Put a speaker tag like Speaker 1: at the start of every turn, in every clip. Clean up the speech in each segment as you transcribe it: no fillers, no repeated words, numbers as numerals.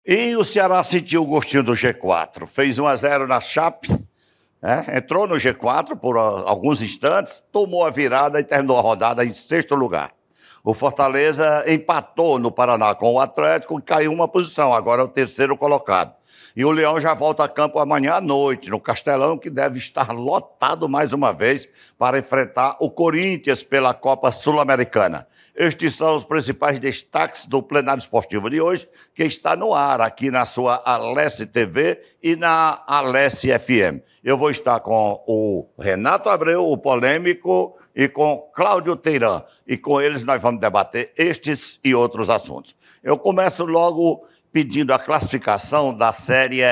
Speaker 1: E o Ceará sentiu o gostinho do G4. Fez 1-0 na Chape, né? Entrou no G4 por alguns instantes, tomou a virada e terminou a rodada em sexto lugar. O Fortaleza empatou no Paraná com o Atlético e caiu uma posição, agora é o terceiro colocado. E o Leão já volta a campo amanhã à noite, no Castelão, que deve estar lotado mais uma vez para enfrentar o Corinthians pela Copa Sul-Americana. Estes são os principais destaques do Plenário Esportivo de hoje, que está no ar aqui na sua Alesse TV e na Alesse FM. Eu vou estar com o Renato Abreu, o polêmico, e com Cláudio Teirã. E com eles nós vamos debater estes e outros assuntos. Eu começo logo pedindo a classificação da Série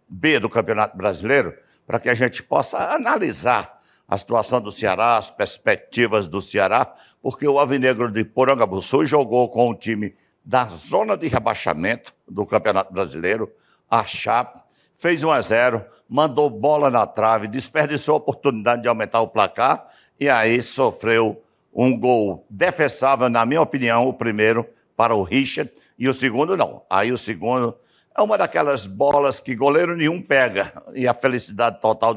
Speaker 1: B do Campeonato Brasileiro, para que a gente possa analisar a situação do Ceará, as perspectivas do Ceará, porque o Alvinegro de Porangabuçu jogou com o time da zona de rebaixamento do Campeonato Brasileiro, a Chape, fez 1-0, mandou bola na trave, desperdiçou a oportunidade de aumentar o placar e aí sofreu um gol defensável, na minha opinião, o primeiro para o Richard e o segundo não. Aí o segundo é uma daquelas bolas que goleiro nenhum pega e a felicidade total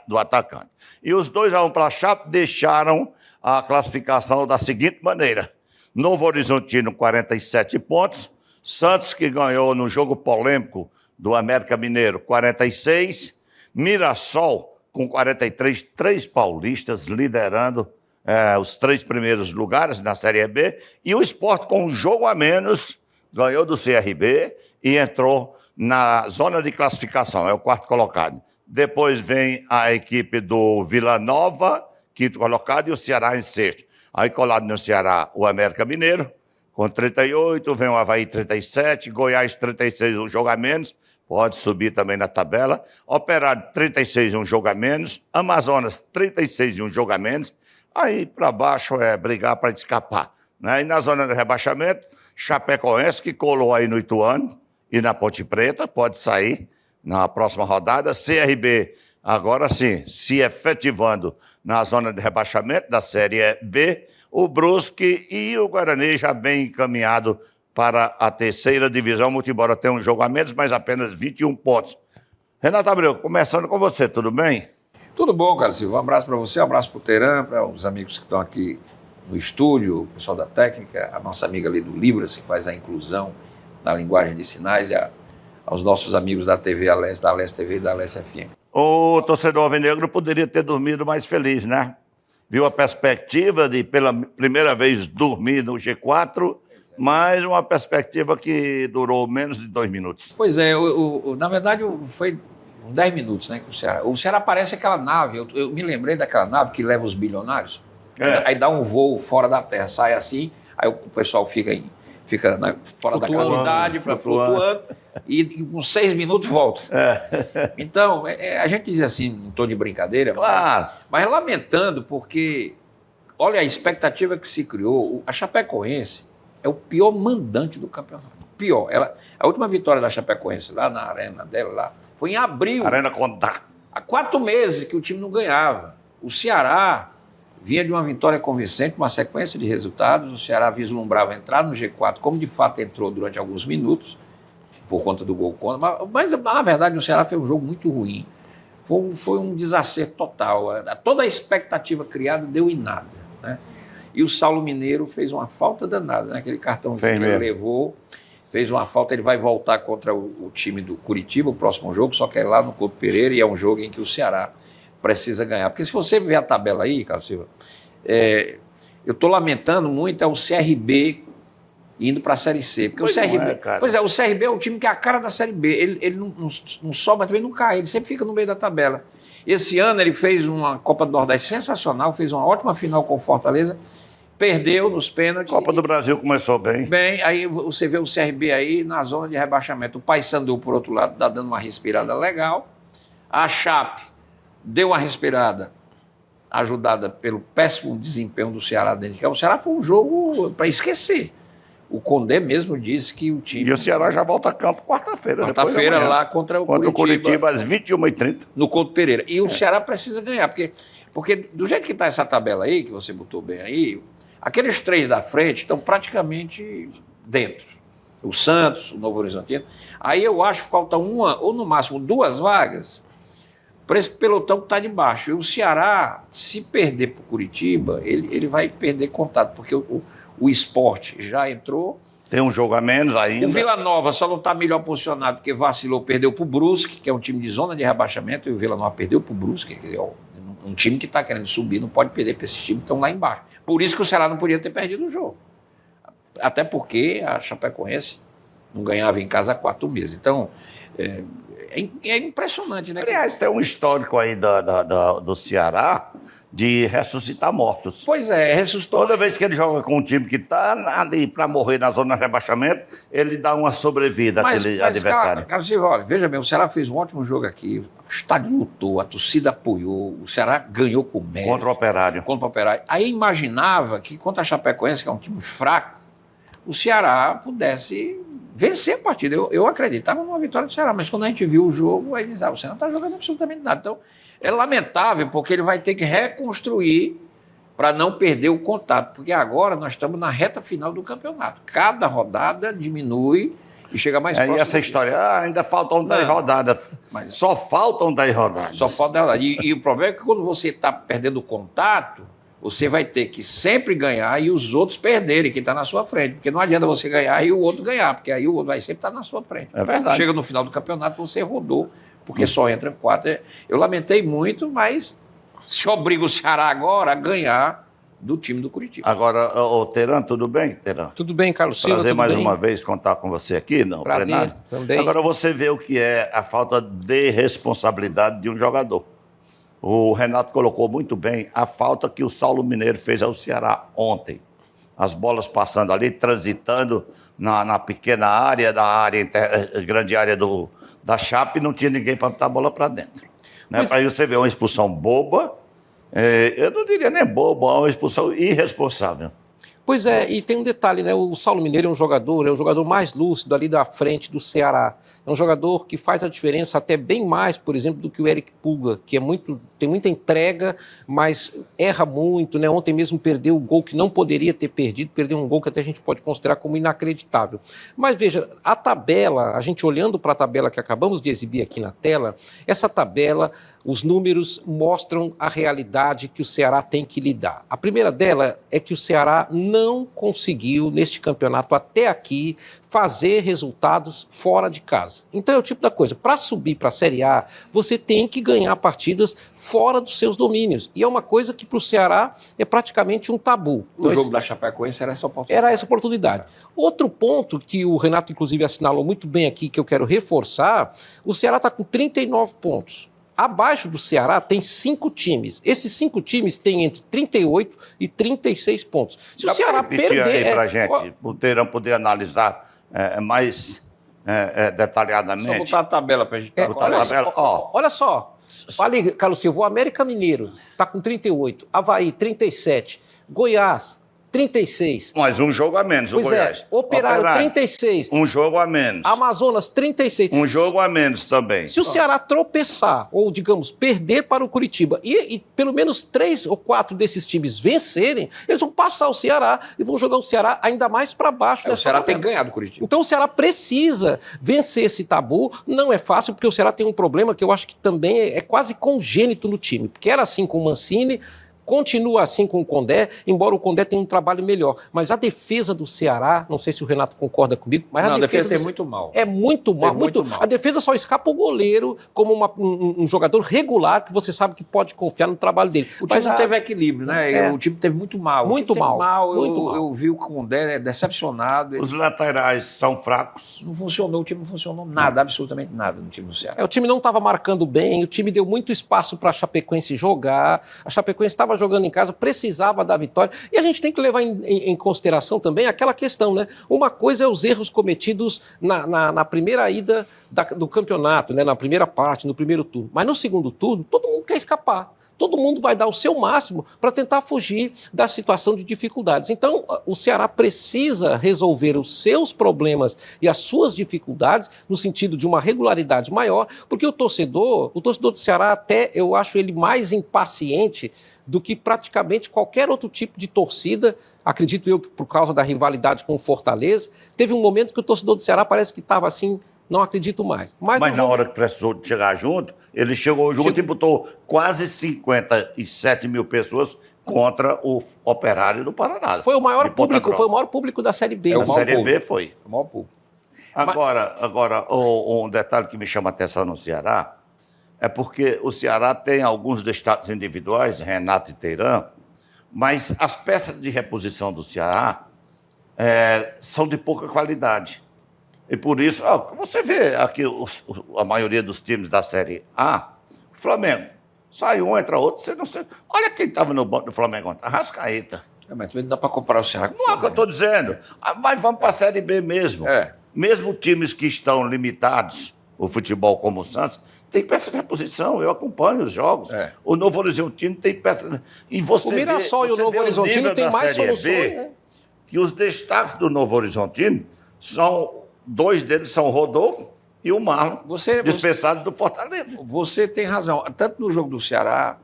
Speaker 1: do atacante. E os 2-1 para a Chape deixaram a classificação da seguinte maneira: Novo Horizontino, 47 pontos, Santos, que ganhou no jogo polêmico do América Mineiro, 46, Mirassol, com 43, 3 paulistas liderando os 3 primeiros lugares na Série B, e o Sport, com um jogo a menos, ganhou do CRB e entrou na zona de classificação, é o quarto colocado. Depois vem a equipe do Vila Nova, quinto colocado, e o Ceará em sexto. Aí colado no Ceará, o América Mineiro, com 38, vem o Avaí 37, Goiás 36, um jogo a menos, pode subir também na tabela. Operário 36, um jogo a menos, Amazonas 36 e um jogo a menos. Aí para baixo é brigar para escapar, né? E na zona de rebaixamento, Chapecoense, que colou aí no Ituano e na Ponte Preta, pode sair na próxima rodada. CRB, agora sim, se efetivando na zona de rebaixamento da Série B. O Brusque e o Guarani já bem encaminhado para a terceira divisão, muito embora tenha um jogo a menos, mas apenas 21 pontos. Renato Abreu, começando com você, tudo bem?
Speaker 2: Tudo bom, Carlos Silva. Um abraço para você, um abraço para o Teirã, para os amigos que estão aqui no estúdio, o pessoal da técnica, a nossa amiga ali do Libras, que faz a inclusão na linguagem de sinais, e aos nossos amigos da TV Alesse, da Alesse TV e da Alesse FM.
Speaker 1: O torcedor alvinegro poderia ter dormido mais feliz, né? Viu a perspectiva de, pela primeira vez, dormir no G4, mas uma perspectiva que durou menos de 2 minutos.
Speaker 2: Pois é, na verdade foi 10 minutos, né, que o Ceará parece aquela nave, eu me lembrei daquela nave que leva os bilionários, aí dá um voo fora da Terra, sai assim, aí o pessoal fica fora da gravidade, flutuando, e com 6 minutos volta. Então, a gente diz assim, em tom de brincadeira,
Speaker 1: claro,
Speaker 2: mas lamentando, porque olha a expectativa que se criou. A Chapecoense é o pior mandante do campeonato. Pior. A última vitória da Chapecoense lá na arena dela, lá, foi em abril.
Speaker 1: Arena Condá.
Speaker 2: Há 4 meses que o time não ganhava. O Ceará vinha de uma vitória convincente, uma sequência de resultados. O Ceará vislumbrava entrar no G4, como de fato entrou durante alguns minutos, por conta do gol contra. Mas na verdade, o Ceará fez um jogo muito ruim. Foi um desacerto total. Toda a expectativa criada deu em nada, né? E o Saulo Mineiro fez uma falta danada, né? Aquele cartão que ele levou, fez uma falta. Ele vai voltar contra o time do Curitiba, o próximo jogo, só que é lá no Couto Pereira, e é um jogo em que o Ceará precisa ganhar. Porque se você ver a tabela aí, Carlos Silva, eu estou lamentando muito o CRB indo para a Série C. Porque o CRB é um time que é a cara da Série B. Ele não sobe, mas também não cai. Ele sempre fica no meio da tabela. Esse ano ele fez uma Copa do Nordeste sensacional, fez uma ótima final com o Fortaleza, perdeu nos pênaltis.
Speaker 1: Copa do Brasil começou bem.
Speaker 2: Bem, aí você vê o CRB aí na zona de rebaixamento. O Paysandu, por outro lado, está dando uma respirada legal. A Chape deu uma respirada, ajudada pelo péssimo desempenho do Ceará dentro de casa. O Ceará foi um jogo para esquecer. O Condé mesmo disse que o time...
Speaker 1: E o Ceará já volta a campo quarta-feira.
Speaker 2: Quarta-feira lá contra o
Speaker 1: Curitiba às 21h30.
Speaker 2: No Couto Pereira. E o Ceará precisa ganhar, porque do jeito que está essa tabela aí, que você botou bem aí, aqueles 3 da frente estão praticamente dentro. o Santos, o Novo Horizontino. Aí eu acho que falta uma, ou no máximo 2 vagas, para esse pelotão que está de baixo. E o Ceará, se perder para o Curitiba, ele vai perder contato, porque o Sport já entrou.
Speaker 1: Tem um jogo a menos ainda.
Speaker 2: O Vila Nova só não está melhor posicionado porque vacilou, perdeu para o Brusque, que é um time de zona de rebaixamento, e o Vila Nova perdeu para o Brusque, que é um time que está querendo subir, não pode perder para esses times que estão lá embaixo. Por isso que o Ceará não podia ter perdido o jogo. Até porque a Chapecoense não ganhava em casa há 4 meses. Então, é impressionante, né?
Speaker 1: Aliás, tem um histórico aí do Ceará de ressuscitar mortos.
Speaker 2: Pois é, ressuscitou.
Speaker 1: Toda vez que ele joga com um time que está ali para morrer na zona de rebaixamento, ele dá uma sobrevida àquele adversário.
Speaker 2: Cara, olha, veja bem, o Ceará fez um ótimo jogo aqui, o estádio lutou, a torcida apoiou, o Ceará ganhou com mérito.
Speaker 1: Contra o Operário.
Speaker 2: Contra o Operário. Aí imaginava que contra a Chapecoense, que é um time fraco, o Ceará pudesse vencer a partida. Eu acreditava numa vitória do Ceará, mas quando a gente viu o jogo, aí dizia, o Ceará não está jogando absolutamente nada. Então, é lamentável, porque ele vai ter que reconstruir para não perder o contato, porque agora nós estamos na reta final do campeonato. Cada rodada diminui e chega mais próximo.
Speaker 1: E essa história, ainda faltam 10 rodadas.
Speaker 2: Mas
Speaker 1: só faltam 10 rodadas.
Speaker 2: Só falta 10 rodadas. E o problema é que quando você está perdendo o contato, você vai ter que sempre ganhar e os outros perderem, quem está na sua frente. Porque não adianta você ganhar e o outro ganhar, porque aí o outro vai sempre estar na sua frente.
Speaker 1: É verdade.
Speaker 2: Chega no final do campeonato, você rodou, porque só entra 4. Eu lamentei muito, mas se obriga o Ceará agora a ganhar do time do Curitiba.
Speaker 1: Agora, ô Teran, tudo bem, Teran?
Speaker 3: Tudo bem, Carlos Silva,
Speaker 1: Prazer
Speaker 3: tudo
Speaker 1: mais
Speaker 3: bem?
Speaker 1: uma vez contar com você aqui, não?
Speaker 3: Prazer,
Speaker 1: plenário.
Speaker 3: também.
Speaker 1: Agora você vê o que é a falta de responsabilidade de um jogador. O Renato colocou muito bem a falta que o Saulo Mineiro fez ao Ceará ontem. As bolas passando ali, transitando na pequena área, grande área da Chape, não tinha ninguém para botar a bola para dentro. Né? Aí você vê uma expulsão boba, eu não diria nem boba, é uma expulsão irresponsável.
Speaker 3: Pois é, e tem um detalhe, né? O Saulo Mineiro é um jogador mais lúcido ali da frente do Ceará. É um jogador que faz a diferença até bem mais, por exemplo, do que o Eric Pulga, que tem muita entrega, mas erra muito, né? Ontem mesmo perdeu o gol que não poderia ter perdido, perdeu um gol que até a gente pode considerar como inacreditável. Mas veja, a tabela, a gente olhando para a tabela que acabamos de exibir aqui na tela, essa tabela, os números mostram a realidade que o Ceará tem que lidar. A primeira dela é que o Ceará não conseguiu, neste campeonato até aqui, fazer resultados fora de casa. Então é o tipo da coisa, para subir para a Série A, você tem que ganhar partidas fora dos seus domínios. E é uma coisa que para o Ceará é praticamente um tabu.
Speaker 2: O jogo da Chapecoense era essa oportunidade.
Speaker 3: Era essa oportunidade. Outro ponto que o Renato, inclusive, assinalou muito bem aqui, que eu quero reforçar, o Ceará está com 39 pontos. Abaixo do Ceará tem 5 times. Esses 5 times têm entre 38 e 36 pontos. Se o Ceará perder...
Speaker 1: aí pra gente, o Teirão poder analisar mais detalhadamente.
Speaker 2: Só botar a tabela para a gente...
Speaker 3: Olha só. Ali, Carlos Silva, o América Mineiro está com 38, Avaí 37, Goiás 36.
Speaker 1: Mas um jogo a menos,
Speaker 3: pois
Speaker 1: o Goiás.
Speaker 3: Operário 36.
Speaker 1: Um jogo a menos.
Speaker 3: Amazonas 36.
Speaker 1: Um jogo a menos também.
Speaker 3: Se o Ceará tropeçar, ou digamos, perder para o Curitiba, e pelo menos 3 ou 4 desses times vencerem, eles vão passar o Ceará e vão jogar o Ceará ainda mais para baixo.
Speaker 2: O Ceará tem que ganhar do Curitiba.
Speaker 3: Então o Ceará precisa vencer esse tabu. Não é fácil, porque o Ceará tem um problema que eu acho que também é quase congênito no time, porque era assim com o Mancini, continua assim com o Condé, embora o Condé tenha um trabalho melhor. Mas a defesa do Ceará, não sei se o Renato concorda comigo, mas a defesa
Speaker 2: é muito mal.
Speaker 3: É muito mal, muito mal. A defesa só escapa o goleiro como um jogador regular que você sabe que pode confiar no trabalho dele.
Speaker 2: O time não teve equilíbrio, né? O time teve muito mal.
Speaker 3: Muito mal.
Speaker 2: Eu vi o Condé decepcionado.
Speaker 1: Os laterais são fracos.
Speaker 2: Não funcionou, o time não funcionou nada, absolutamente nada no time do Ceará.
Speaker 3: O time não estava marcando bem, o time deu muito espaço para a Chapecoense jogar, a Chapecoense estava jogando em casa, precisava da vitória. E a gente tem que levar em consideração também aquela questão, né? Uma coisa é os erros cometidos na primeira ida do campeonato, né? Na primeira parte, no primeiro turno. Mas no segundo turno, todo mundo quer escapar. todo mundo vai dar o seu máximo para tentar fugir da situação de dificuldades. Então, o Ceará precisa resolver os seus problemas e as suas dificuldades no sentido de uma regularidade maior, porque o torcedor do Ceará até eu acho ele mais impaciente do que praticamente qualquer outro tipo de torcida. Acredito eu que por causa da rivalidade com o Fortaleza, teve um momento que o torcedor do Ceará parece que estava assim, não acredito mais.
Speaker 1: Mas na hora que precisou de chegar junto, ele chegou junto e botou quase 57 mil pessoas contra o Operário do Paraná.
Speaker 3: Foi o maior público da Série B.
Speaker 1: A Série B foi.
Speaker 2: O maior público.
Speaker 1: Agora, um detalhe que me chama a atenção no Ceará é porque o Ceará tem alguns destaques individuais, Renato e Teirã, mas as peças de reposição do Ceará são de pouca qualidade. E por isso, você vê aqui a maioria dos times da Série A, o Flamengo, sai um, entra outro, você não sabe. Olha quem estava no banco do Flamengo ontem, Arrascaeta.
Speaker 2: Mas também não dá para comparar o Ceará com o
Speaker 1: Não é o que eu estou dizendo. Mas vamos para a Série B mesmo. Mesmo times que estão limitados, o futebol como o Santos, tem peça de reposição, eu acompanho os jogos. O Novo Horizontino tem peça. E você
Speaker 3: o Mirassol e o Novo Horizontino têm mais soluções. Né?
Speaker 1: Que os destaques do Novo Horizontino dois deles são o Rodolfo e o Marlon, dispensados do Fortaleza.
Speaker 2: Você tem razão. Tanto no jogo do Ceará,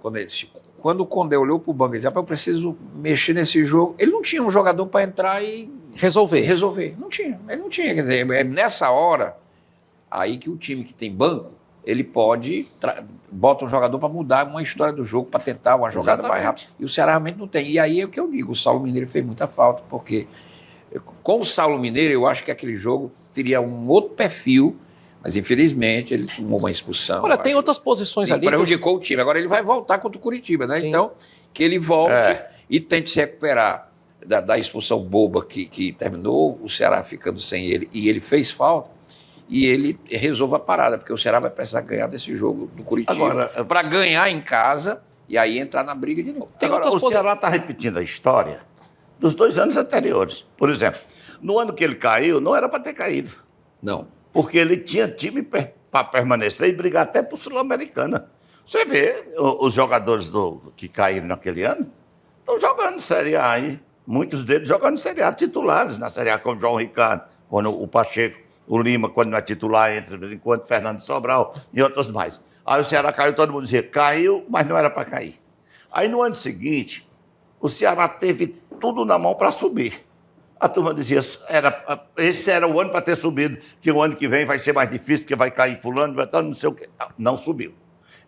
Speaker 2: quando o Condé olhou para o banco e disse: eu preciso mexer nesse jogo, ele não tinha um jogador para entrar e resolver. Não tinha. Ele não tinha. Quer dizer, é nessa hora aí que o time que tem banco, ele bota um jogador para mudar uma história do jogo, para tentar uma jogada mais rápida. E o Ceará realmente não tem. E aí é o que eu digo, o Saulo Mineiro fez muita falta, porque com o Saulo Mineiro eu acho que aquele jogo teria um outro perfil, mas infelizmente ele tomou uma expulsão.
Speaker 3: Olha, tem outras posições ali.
Speaker 2: Prejudicou o time. Agora ele vai voltar contra o Curitiba, né? Sim. Então, que ele volte e tente se recuperar da expulsão boba que terminou, o Ceará ficando sem ele, e ele fez falta, e ele resolva a parada, porque o Ceará vai precisar ganhar desse jogo do Curitiba para ganhar em casa e aí entrar na briga de novo.
Speaker 1: O Ceará está repetindo a história dos 2 anos anteriores. Por exemplo, no ano que ele caiu, não era para ter caído.
Speaker 2: Não.
Speaker 1: Porque ele tinha time para permanecer e brigar até para o Sul-Americana. Você vê os jogadores que caíram naquele ano, estão jogando Série A aí. Muitos deles jogando Série A, titulares na Série A, como o João Ricardo, quando o Pacheco, o Lima, quando não é titular, entra enquanto Fernando Sobral e outros mais. Aí o Ceará caiu, todo mundo dizia, caiu, mas não era para cair. Aí no ano seguinte, o Ceará teve tudo na mão para subir. A turma dizia, esse era o ano para ter subido, que o ano que vem vai ser mais difícil, porque vai cair fulano, vai estar não sei o quê. Não subiu.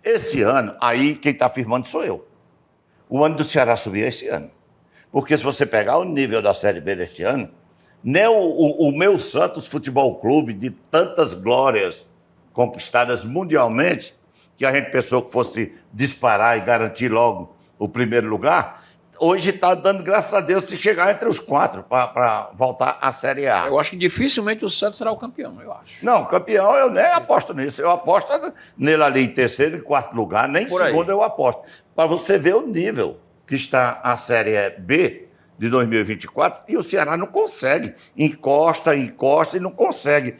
Speaker 1: Esse ano, aí quem está afirmando sou eu. O ano do Ceará subiu esse ano. Porque se você pegar o nível da Série B deste ano, nem o meu Santos Futebol Clube, de tantas glórias conquistadas mundialmente, que a gente pensou que fosse disparar e garantir logo o primeiro lugar, hoje está dando graças a Deus se chegar entre os 4 para voltar à Série A.
Speaker 2: Eu acho que dificilmente o Santos será o campeão, eu acho.
Speaker 1: Não, campeão eu nem aposto nisso. Eu aposto nele ali em 3º e 4º lugar, nem por segundo eu aposto. Para você ver o nível que está a Série B de 2024 e o Ceará não consegue. Encosta e não consegue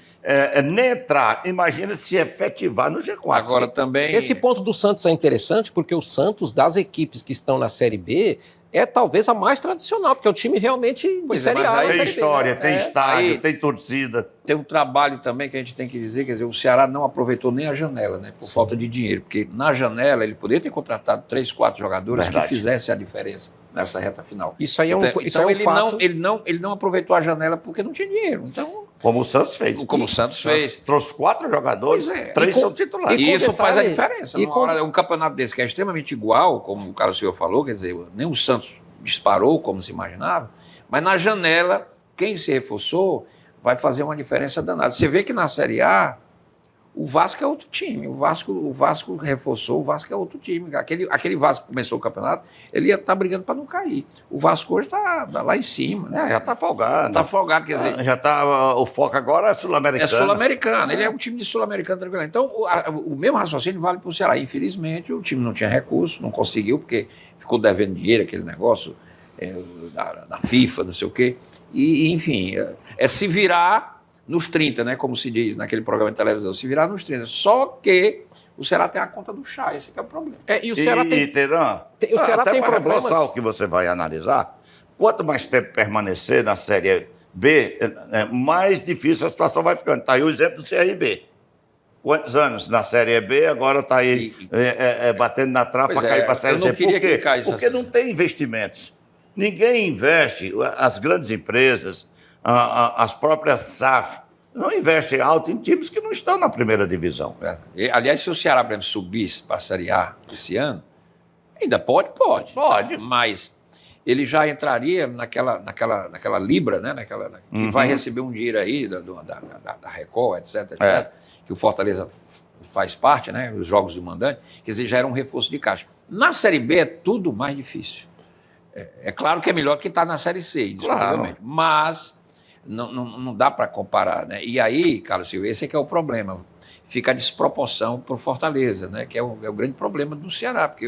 Speaker 1: nem entrar. Imagina se efetivar no G4.
Speaker 2: Agora também...
Speaker 3: Esse ponto do Santos é interessante porque o Santos, das equipes que estão na Série B, é talvez a mais tradicional, porque é um time realmente de Série A.
Speaker 1: Tem história, tem estádio, tem torcida.
Speaker 2: Tem um trabalho também que a gente tem que dizer, quer dizer, o Ceará não aproveitou nem a janela, né, por falta de dinheiro, porque na janela ele poderia ter contratado 3, 4 jogadores que fizessem a diferença nessa reta final.
Speaker 3: Isso aí é um,
Speaker 2: então,
Speaker 3: isso é um fato.
Speaker 2: Ele não aproveitou a janela porque não tinha dinheiro. Então,
Speaker 1: como o Santos fez.
Speaker 2: Como o Santos fez.
Speaker 1: Trouxe 4 jogadores, 3 são titulares.
Speaker 2: E isso faz a diferença. Um campeonato desse que é extremamente igual, como o Carlos Silva falou, quer dizer, nem o Santos disparou como se imaginava, mas na janela, quem se reforçou vai fazer uma diferença danada. Você vê que na Série A, o Vasco é outro time. O Vasco reforçou, o Vasco é outro time. Aquele Vasco que começou o campeonato, ele ia estar brigando para não cair. O Vasco hoje está lá em cima. Né?
Speaker 1: Já está folgado.
Speaker 2: Está folgado, quer dizer...
Speaker 1: O foco agora é sul-americano.
Speaker 2: É sul-americano. Ele é um time de sul-americano tranquilo. Então, o mesmo raciocínio vale para o Ceará. Infelizmente, o time não tinha recurso, não conseguiu, porque ficou devendo dinheiro, aquele negócio da FIFA, não sei o quê. E, enfim, se virar nos 30, né, como se diz naquele programa de televisão, se virar nos 30. Só que o Ceará tem a conta do chá, esse que é o problema.
Speaker 3: E o Ceará
Speaker 1: Teran,
Speaker 3: o Ceará
Speaker 1: até
Speaker 3: tem
Speaker 1: para
Speaker 3: problemas.
Speaker 1: reforçar o que você vai analisar, quanto mais tempo permanecer na Série B, mais difícil a situação vai ficando. Está aí o exemplo do CRB. Quantos anos na Série B, agora está aí batendo na trave para cair para a Série C. Por quê? Porque não tem investimentos. Ninguém investe, as grandes empresas, as próprias SAF, não investem alto em times que não estão na primeira divisão.
Speaker 2: Aliás, se o Ceará, por exemplo, subisse para a Série A esse ano, ainda pode. Pode. Mas ele já entraria naquela Libra, né? Que vai receber um dinheiro aí da Record, etc. Que o Fortaleza faz parte, né? Os jogos do mandante, quer dizer, já era um reforço de caixa. Na Série B é tudo mais difícil. É claro que é melhor que estar na Série C, indiscutivelmente. Claro. Mas não dá para comparar, né? E aí, Carlos Silva, esse é que é o problema. Fica a desproporção para o Fortaleza, né? Que é o grande problema do Ceará, porque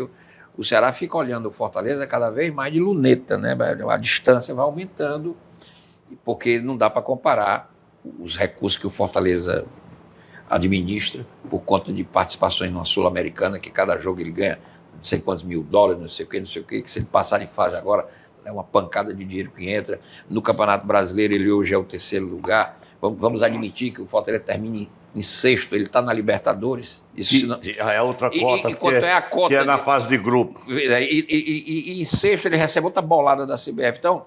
Speaker 2: o Ceará fica olhando o Fortaleza cada vez mais de luneta, né? A distância vai aumentando, porque não dá para comparar os recursos que o Fortaleza administra por conta de participações numa Sul-Americana, que cada jogo ele ganha não sei quantos $1.000, não sei o quê, que se ele passar de fase agora, é uma pancada de dinheiro que entra. No Campeonato Brasileiro, ele hoje é o 3º lugar. Vamos admitir que o Fortaleza termine em 6º, ele está na Libertadores. Isso não...
Speaker 1: é outra cota,
Speaker 2: a cota
Speaker 1: que é na fase de grupo.
Speaker 2: E em 6º ele recebe outra bolada da CBF. Então,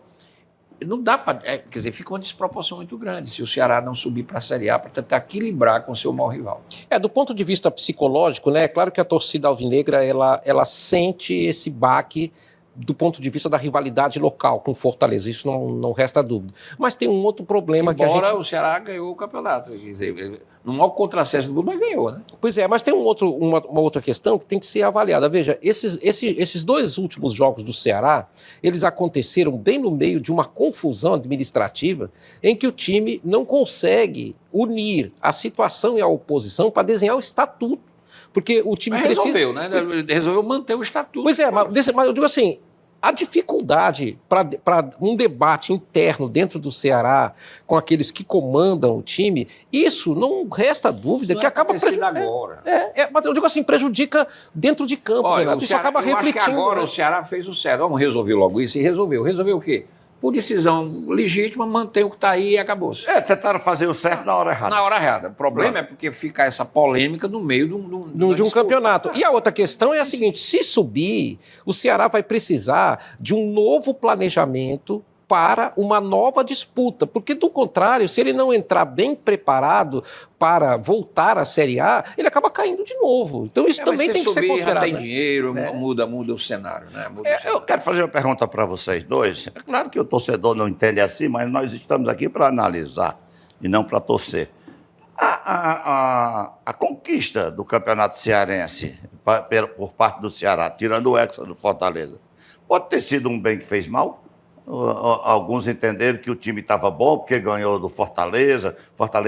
Speaker 2: não dá para... quer dizer, fica uma desproporção muito grande se o Ceará não subir para a Série A para tentar equilibrar com o seu maior rival.
Speaker 3: Do ponto de vista psicológico, né, é claro que a torcida alvinegra ela sente esse baque do ponto de vista da rivalidade local com o Fortaleza, isso não resta dúvida. Mas tem um outro problema
Speaker 2: Embora o Ceará ganhou o campeonato, quer dizer, no maior contrassenso do mundo, mas ganhou, né?
Speaker 3: Pois é, mas tem uma outra questão que tem que ser avaliada. Veja, esses 2 últimos jogos do Ceará, eles aconteceram bem no meio de uma confusão administrativa em que o time não consegue unir a situação e a oposição para desenhar o estatuto. Porque o time
Speaker 2: resolveu, né? Resolveu manter o estatuto.
Speaker 3: Pois é, mas eu digo assim, a dificuldade para um debate interno dentro do Ceará com aqueles que comandam o time, isso não resta dúvida que acaba
Speaker 2: prejudicando agora.
Speaker 3: Mas eu digo assim, prejudica dentro de campo, Renato. Isso acaba refletindo.
Speaker 2: Acho que agora o Ceará fez o certo. Vamos resolver logo isso e resolveu. Resolveu o quê? Por decisão legítima, mantém o que está aí e acabou-se.
Speaker 1: Tentaram fazer o certo na hora errada.
Speaker 2: Na hora errada. O problema é porque fica essa polêmica no meio
Speaker 3: de um campeonato. E a outra questão é a seguinte, se subir, o Ceará vai precisar de um novo planejamento para uma nova disputa, porque do contrário, se ele não entrar bem preparado para voltar à Série A, ele acaba caindo de novo. Então isso também tem que ser considerado.
Speaker 2: Já tem dinheiro, muda o cenário. Né?
Speaker 1: Eu quero fazer uma pergunta para vocês dois. É claro que o torcedor não entende assim, mas nós estamos aqui para analisar e não para torcer. A conquista do Campeonato Cearense por parte do Ceará, tirando o Hexa do Fortaleza, pode ter sido um bem que fez mal? Alguns entenderam que o time estava bom porque ganhou do Fortaleza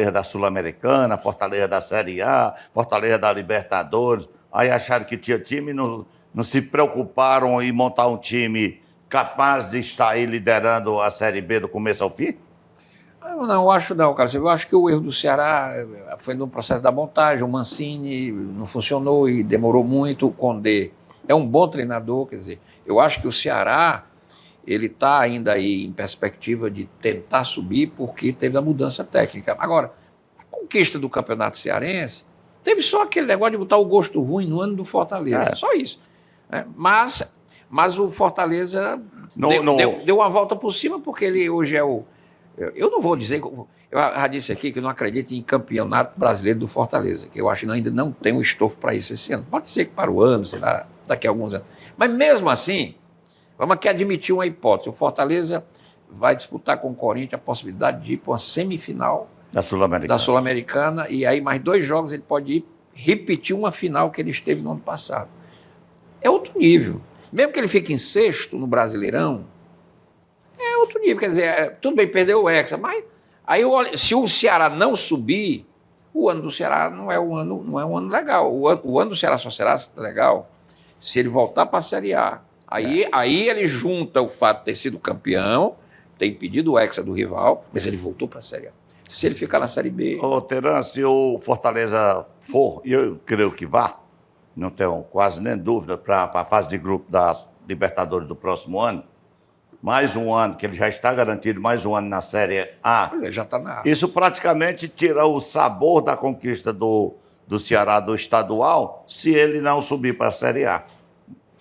Speaker 1: da Sul-Americana, Fortaleza da Série A, Fortaleza da Libertadores. Aí acharam que tinha time e não se preocuparam em montar um time capaz de estar aí liderando a Série B do começo ao fim?
Speaker 2: Não, acho não, cara. Eu acho que o erro do Ceará foi no processo da montagem. O Mancini não funcionou e demorou muito. O Condé é um bom treinador, quer dizer, eu acho que o Ceará ele está ainda aí em perspectiva de tentar subir porque teve a mudança técnica. Agora, a conquista do Campeonato Cearense teve só aquele negócio de botar o gosto ruim no ano do Fortaleza, só isso. Mas o Fortaleza deu uma volta por cima porque ele hoje é o... Eu não vou dizer... Eu já disse aqui que eu não acredito em campeonato brasileiro do Fortaleza, que eu acho que ainda não tem um estofo para isso esse ano. Pode ser que para o ano, sei lá, daqui a alguns anos. Mas mesmo assim... Vamos aqui admitir uma hipótese. O Fortaleza vai disputar com o Corinthians a possibilidade de ir para uma semifinal
Speaker 1: da
Speaker 2: Sul-Americana e aí mais 2 jogos ele pode ir repetir uma final que ele esteve no ano passado. É outro nível. Mesmo que ele fique em 6º no Brasileirão, é outro nível. Quer dizer, tudo bem, perdeu o Hexa, mas aí se o Ceará não subir, o ano do Ceará não é um ano legal. O ano do Ceará só será legal se ele voltar para a Série A. Aí ele junta o fato de ter sido campeão, ter impedido o Hexa do rival, mas ele voltou para a Série A. Se ele ficar na Série B...
Speaker 1: Ô, Teran, se o Fortaleza for, e eu creio que vá, não tenho quase nem dúvida, para a fase de grupo das Libertadores do próximo ano, mais um ano, que ele já está garantido, mais um ano na Série A.
Speaker 2: Pois é, já está na...
Speaker 1: Isso praticamente tira o sabor da conquista do Ceará do estadual, se ele não subir para a Série A,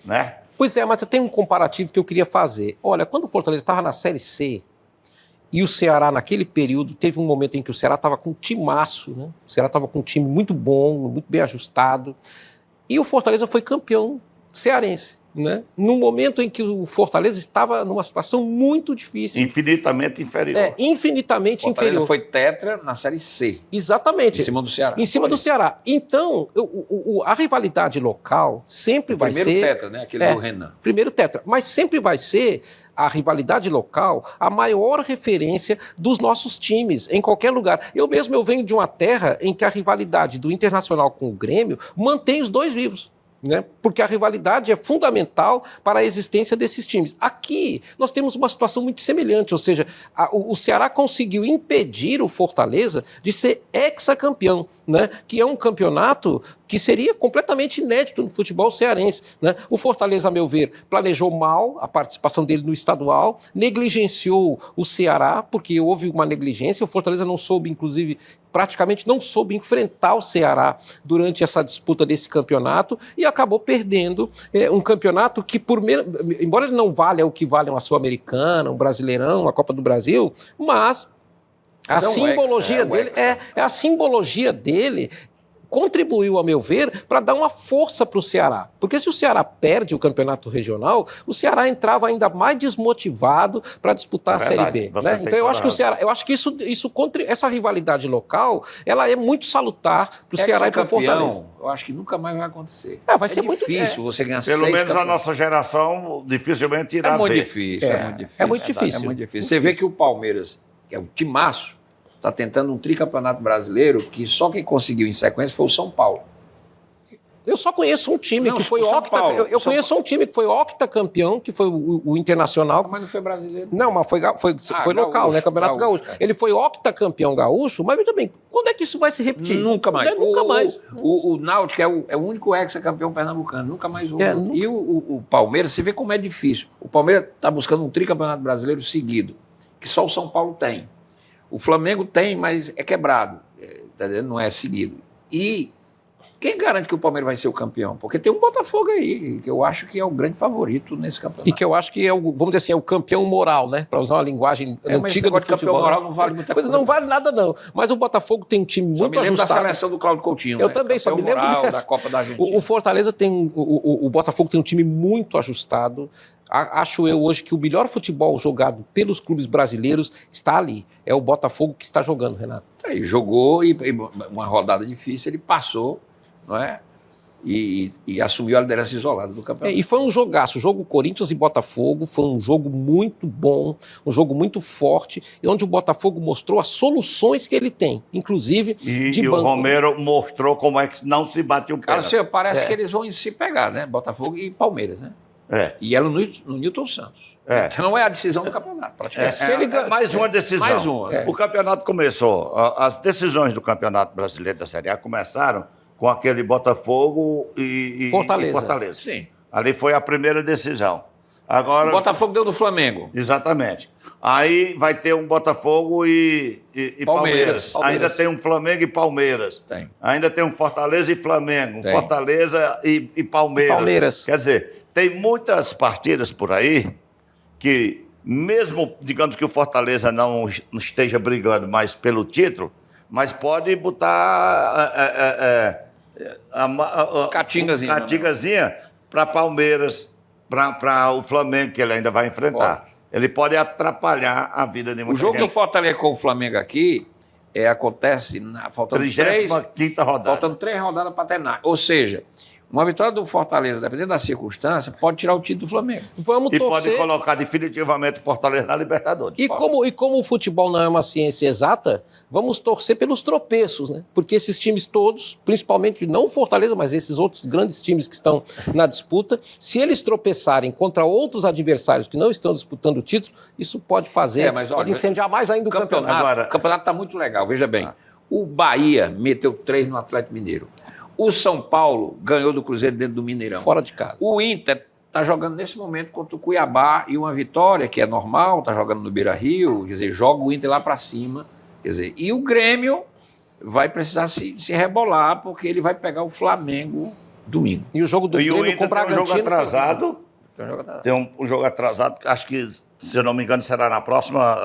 Speaker 1: né?
Speaker 3: Pois é, mas eu tenho um comparativo que eu queria fazer. Olha, quando o Fortaleza estava na Série C, e o Ceará, naquele período, teve um momento em que o Ceará estava com um timaço, né? O Ceará estava com um time muito bom, muito bem ajustado, e o Fortaleza foi campeão cearense, né? Num momento em que o Fortaleza estava numa situação muito difícil.
Speaker 1: Infinitamente inferior.
Speaker 3: Infinitamente
Speaker 2: Fortaleza
Speaker 3: inferior.
Speaker 2: foi tetra na Série C.
Speaker 3: Exatamente.
Speaker 2: Em cima do Ceará.
Speaker 3: Em cima do Ceará. Então, a rivalidade local sempre vai ser...
Speaker 2: Primeiro tetra, né? Aquele do Renan.
Speaker 3: Primeiro tetra. Mas sempre vai ser a rivalidade local a maior referência dos nossos times, em qualquer lugar. Eu venho de uma terra em que a rivalidade do Internacional com o Grêmio mantém os dois vivos. Né? Porque a rivalidade é fundamental para a existência desses times. Aqui, nós temos uma situação muito semelhante, ou seja, o Ceará conseguiu impedir o Fortaleza de ser hexacampeão, né? Que é um campeonato que seria completamente inédito no futebol cearense, né? O Fortaleza, a meu ver, planejou mal a participação dele no estadual, negligenciou o Ceará, porque houve uma negligência, o Fortaleza não soube, inclusive, praticamente não soube enfrentar o Ceará durante essa disputa desse campeonato e acabou perdendo um campeonato que, embora ele não valha o que vale uma Sul-Americana, um Brasileirão, uma Copa do Brasil, mas a simbologia dele contribuiu, a meu ver, para dar uma força para o Ceará. Porque se o Ceará perde o campeonato regional, o Ceará entrava ainda mais desmotivado para disputar a Série B. Né? Então eu acho que o Ceará, essa rivalidade local, ela é muito salutar para o Ceará e para o Fortaleza.
Speaker 2: Eu acho que nunca mais vai acontecer.
Speaker 3: Vai ser muito
Speaker 2: difícil você ganhar
Speaker 1: Pelo
Speaker 2: 6
Speaker 1: menos
Speaker 2: campeões.
Speaker 1: a nossa geração dificilmente irá
Speaker 2: É muito
Speaker 1: ver.
Speaker 2: difícil,
Speaker 3: É muito difícil.
Speaker 2: É muito difícil. Você vê que o Palmeiras, que é um timaço, está tentando um tricampeonato brasileiro que só quem conseguiu em sequência foi o São Paulo.
Speaker 3: Eu só conheço um time que foi um time que foi octacampeão, que foi o Internacional.
Speaker 2: Mas não foi brasileiro.
Speaker 3: Não, mas foi local,
Speaker 2: gaúcho,
Speaker 3: né? Campeonato Gaúcho. Ele foi octacampeão gaúcho, mas veja bem, quando é que isso vai se repetir?
Speaker 2: Nunca mais.
Speaker 3: Nunca mais.
Speaker 2: O Náutico é o único hexacampeão pernambucano, nunca mais houve. E o Palmeiras, você vê como é difícil. O Palmeiras está buscando um tricampeonato brasileiro seguido, que só o São Paulo tem. O Flamengo tem, mas é quebrado, não é seguido. E quem garante que o Palmeiras vai ser o campeão? Porque tem um Botafogo aí, que eu acho que é o grande favorito nesse campeonato.
Speaker 3: E que eu acho que vamos dizer assim, é o campeão moral, né? Para usar uma linguagem antiga do futebol.
Speaker 2: Campeão moral não vale muita coisa.
Speaker 3: Não vale nada, não. Mas o Botafogo tem um time muito ajustado.
Speaker 2: Da seleção do Cláudio Coutinho.
Speaker 3: Eu também só me lembro
Speaker 2: da Copa da Argentina.
Speaker 3: O Fortaleza tem... O Botafogo tem um time muito ajustado. Acho eu hoje que o melhor futebol jogado pelos clubes brasileiros está ali. É o Botafogo que está jogando, Renato.
Speaker 2: Aí jogou e uma rodada difícil, ele passou, não é? E assumiu a liderança isolada do campeonato.
Speaker 3: E foi um jogaço. O jogo Corinthians e Botafogo foi um jogo muito bom, um jogo muito forte, onde o Botafogo mostrou as soluções que ele tem, inclusive
Speaker 1: E o Romero mostrou como é que não se bate o pé.
Speaker 2: Parece que eles vão se pegar, né? Botafogo e Palmeiras, né? E ela no Newton Santos. Então não é a decisão do campeonato, praticamente.
Speaker 1: Mais uma decisão.
Speaker 2: Mais uma.
Speaker 1: O campeonato começou, as decisões do Campeonato Brasileiro da Série A começaram com aquele Botafogo e Fortaleza.
Speaker 2: Sim.
Speaker 1: Ali foi a primeira decisão. Agora,
Speaker 2: o Botafogo deu do Flamengo.
Speaker 1: Exatamente. Aí vai ter um Botafogo e Palmeiras. Ainda tem um Flamengo e Palmeiras.
Speaker 2: Tem.
Speaker 1: Ainda tem um Fortaleza e Flamengo. Um Fortaleza e Palmeiras. Quer dizer, tem muitas partidas por aí que, mesmo, digamos que o Fortaleza não esteja brigando mais pelo título, mas pode botar catingazinha para Palmeiras, para o Flamengo, que ele ainda vai enfrentar. Ele pode atrapalhar a vida de muita gente.
Speaker 2: O jogo do Fortaleza com o Flamengo aqui acontece faltando
Speaker 1: 35ª rodada.
Speaker 2: Faltando 3 rodadas para terminar. Ou seja, Uma vitória do Fortaleza, dependendo da circunstância, pode tirar o título do Flamengo.
Speaker 3: Vamos
Speaker 1: E
Speaker 3: torcer.
Speaker 1: pode colocar definitivamente o Fortaleza na Libertadores.
Speaker 3: E como o futebol não é uma ciência exata, vamos torcer pelos tropeços, né? Porque esses times todos, principalmente não o Fortaleza, mas esses outros grandes times que estão na disputa, se eles tropeçarem contra outros adversários que não estão disputando o título, isso pode fazer,
Speaker 2: Mas, olha,
Speaker 3: pode incendiar mais ainda o campeonato.
Speaker 1: Agora-
Speaker 2: O campeonato está muito legal, veja bem. O Bahia meteu 3 no Atlético Mineiro. O São Paulo ganhou do Cruzeiro dentro do Mineirão.
Speaker 3: Fora de casa.
Speaker 2: O Inter está jogando nesse momento contra o Cuiabá e uma vitória, que é normal, está jogando no Beira-Rio, quer dizer, joga o Inter lá para cima. Quer dizer, e o Grêmio vai precisar se rebolar, porque ele vai pegar o Flamengo domingo.
Speaker 3: E o jogo do
Speaker 1: E o
Speaker 3: Grêmio com
Speaker 1: Inter
Speaker 3: o
Speaker 1: tem um
Speaker 3: Bragantino.
Speaker 1: jogo atrasado.
Speaker 2: Então, joga nada.
Speaker 1: Tem um jogo atrasado, acho que, se eu não me engano, será na próxima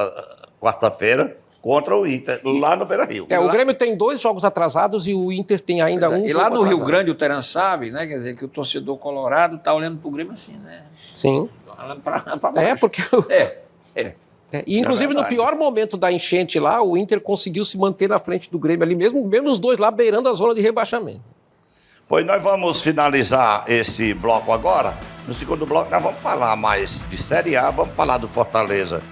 Speaker 1: quarta-feira, contra o Inter, lá no Beira-Rio.
Speaker 3: O Grêmio tem 2 jogos atrasados e o Inter tem ainda um
Speaker 2: E
Speaker 3: jogo
Speaker 2: lá no Rio
Speaker 3: atrasado.
Speaker 2: Grande, o Teran sabe, né? Quer dizer, que o torcedor colorado está olhando para o Grêmio assim, né?
Speaker 3: Sim.
Speaker 2: Olhando para baixo.
Speaker 3: Porque...
Speaker 2: É.
Speaker 3: E, inclusive, no
Speaker 1: verdade.
Speaker 3: pior momento da enchente lá, o Inter conseguiu se manter na frente do Grêmio ali, mesmo os dois lá beirando a zona de rebaixamento.
Speaker 1: Pois nós vamos finalizar esse bloco agora. No segundo bloco nós vamos falar mais de Série A, vamos falar do Fortaleza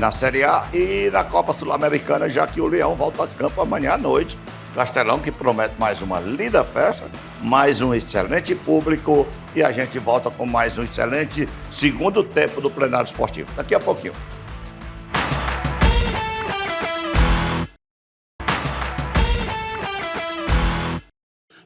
Speaker 1: na Série A e na Copa Sul-Americana, já que o Leão volta a campo amanhã à noite. Castelão, que promete mais uma linda festa, mais um excelente público e a gente volta com mais um excelente segundo tempo do Plenário Esportivo. Daqui a pouquinho.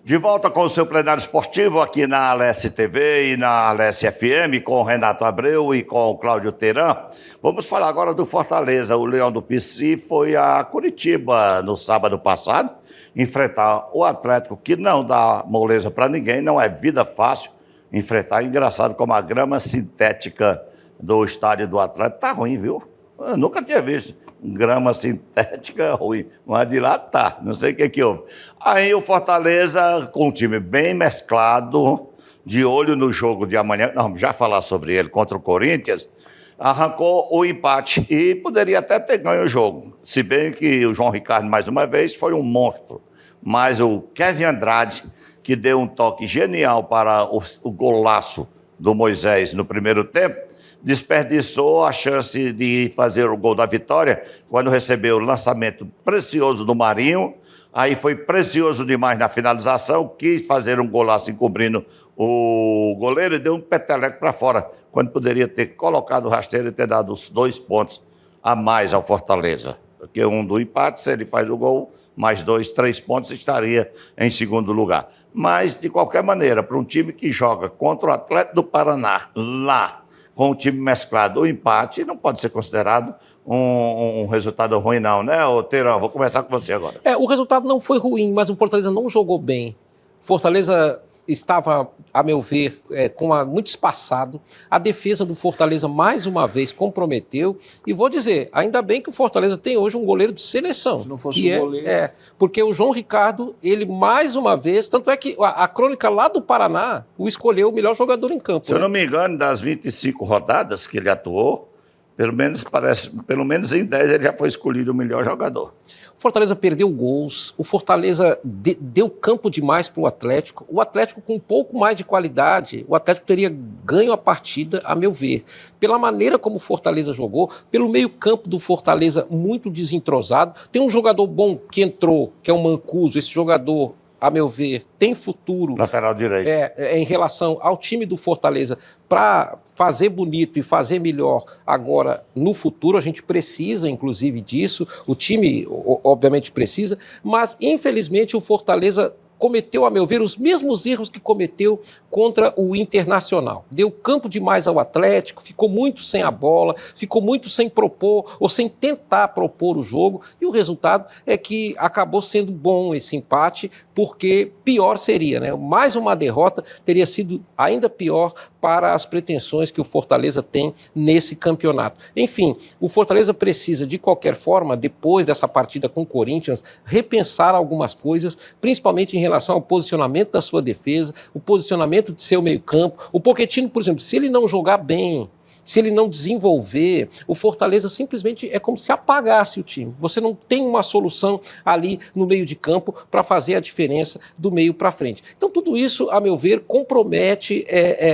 Speaker 1: De volta com o seu plenário esportivo aqui na Alesse TV e na Alesse FM, com o Renato Abreu e com o Cláudio Teran. Vamos falar agora do Fortaleza. O Leão do Pici foi a Curitiba no sábado passado, enfrentar o Atlético, que não dá moleza para ninguém, não é vida fácil enfrentar. Engraçado como a grama sintética do estádio do Atlético tá ruim, viu? Eu nunca tinha visto grama sintética ruim, mas de lá tá, não sei o que houve. Aí o Fortaleza, com um time bem mesclado, de olho no jogo de amanhã, não, já falar sobre ele, contra o Corinthians, arrancou o empate e poderia até ter ganho o jogo, se bem que o João Ricardo, mais uma vez, foi um monstro, mas o Kevin Andrade, que deu um toque genial para o golaço do Moisés no primeiro tempo, desperdiçou a chance de fazer o gol da vitória quando recebeu o lançamento precioso do Marinho. Aí foi precioso demais na finalização, quis fazer um golaço encobrindo o goleiro e deu um peteleco para fora, quando poderia ter colocado o rasteiro e ter dado os 2 pontos a mais ao Fortaleza. Porque um do empate, se ele faz o gol, mais 2, 3 pontos, estaria em segundo lugar. Mas, de qualquer maneira, para um time que joga contra o Atlético do Paraná, lá, com o time mesclado, o empate não pode ser considerado um resultado ruim, não, né, Teran? Vou começar com você agora.
Speaker 3: O resultado não foi ruim, mas o Fortaleza não jogou bem. Fortaleza estava, a meu ver, muito espaçado. A defesa do Fortaleza, mais uma vez, comprometeu. E vou dizer, ainda bem que o Fortaleza tem hoje um goleiro de seleção.
Speaker 2: Se não fosse o goleiro...
Speaker 3: Porque o João Ricardo, ele mais uma vez... Tanto é que a crônica lá do Paraná o escolheu o melhor jogador em campo.
Speaker 1: Se eu não me engano, das 25 rodadas que ele atuou, pelo menos em 10 ele já foi escolhido o melhor jogador.
Speaker 3: O Fortaleza perdeu gols, o Fortaleza deu campo demais para o Atlético com um pouco mais de qualidade, o Atlético teria ganho a partida, a meu ver. Pela maneira como o Fortaleza jogou, pelo meio campo do Fortaleza muito desentrosado, tem um jogador bom que entrou, que é o Mancuso, esse jogador, a meu ver, tem futuro.
Speaker 1: Lateral direito.
Speaker 3: Em relação ao time do Fortaleza, para fazer bonito e fazer melhor agora no futuro, a gente precisa, inclusive, disso. O time, obviamente, precisa, mas, infelizmente, o Fortaleza cometeu, a meu ver, os mesmos erros que cometeu contra o Internacional. Deu campo demais ao Atlético, ficou muito sem a bola, ficou muito sem propor ou sem tentar propor o jogo, e o resultado é que acabou sendo bom esse empate, porque pior seria, né? Mais uma derrota teria sido ainda pior para as pretensões que o Fortaleza tem nesse campeonato. Enfim, o Fortaleza precisa, de qualquer forma, depois dessa partida com o Corinthians, repensar algumas coisas, principalmente em relação ao posicionamento da sua defesa, o posicionamento de seu meio-campo. O Pochettino, por exemplo, se ele não jogar bem, se ele não desenvolver, o Fortaleza simplesmente é como se apagasse o time. Você não tem uma solução ali no meio de campo para fazer a diferença do meio para frente. Então, tudo isso, a meu ver, compromete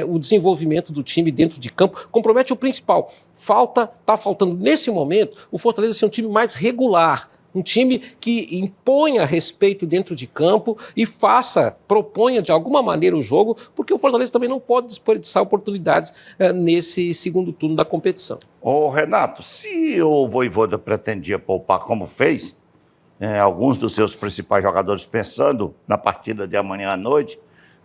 Speaker 3: o desenvolvimento do time dentro de campo, compromete o principal. Está faltando, nesse momento, o Fortaleza ser um time mais regular, um time que imponha respeito dentro de campo e proponha de alguma maneira o jogo, porque o Fortaleza também não pode desperdiçar oportunidades nesse segundo turno da competição.
Speaker 1: Ô Renato, se o Vojvoda pretendia poupar como fez, alguns dos seus principais jogadores pensando na partida de amanhã à noite,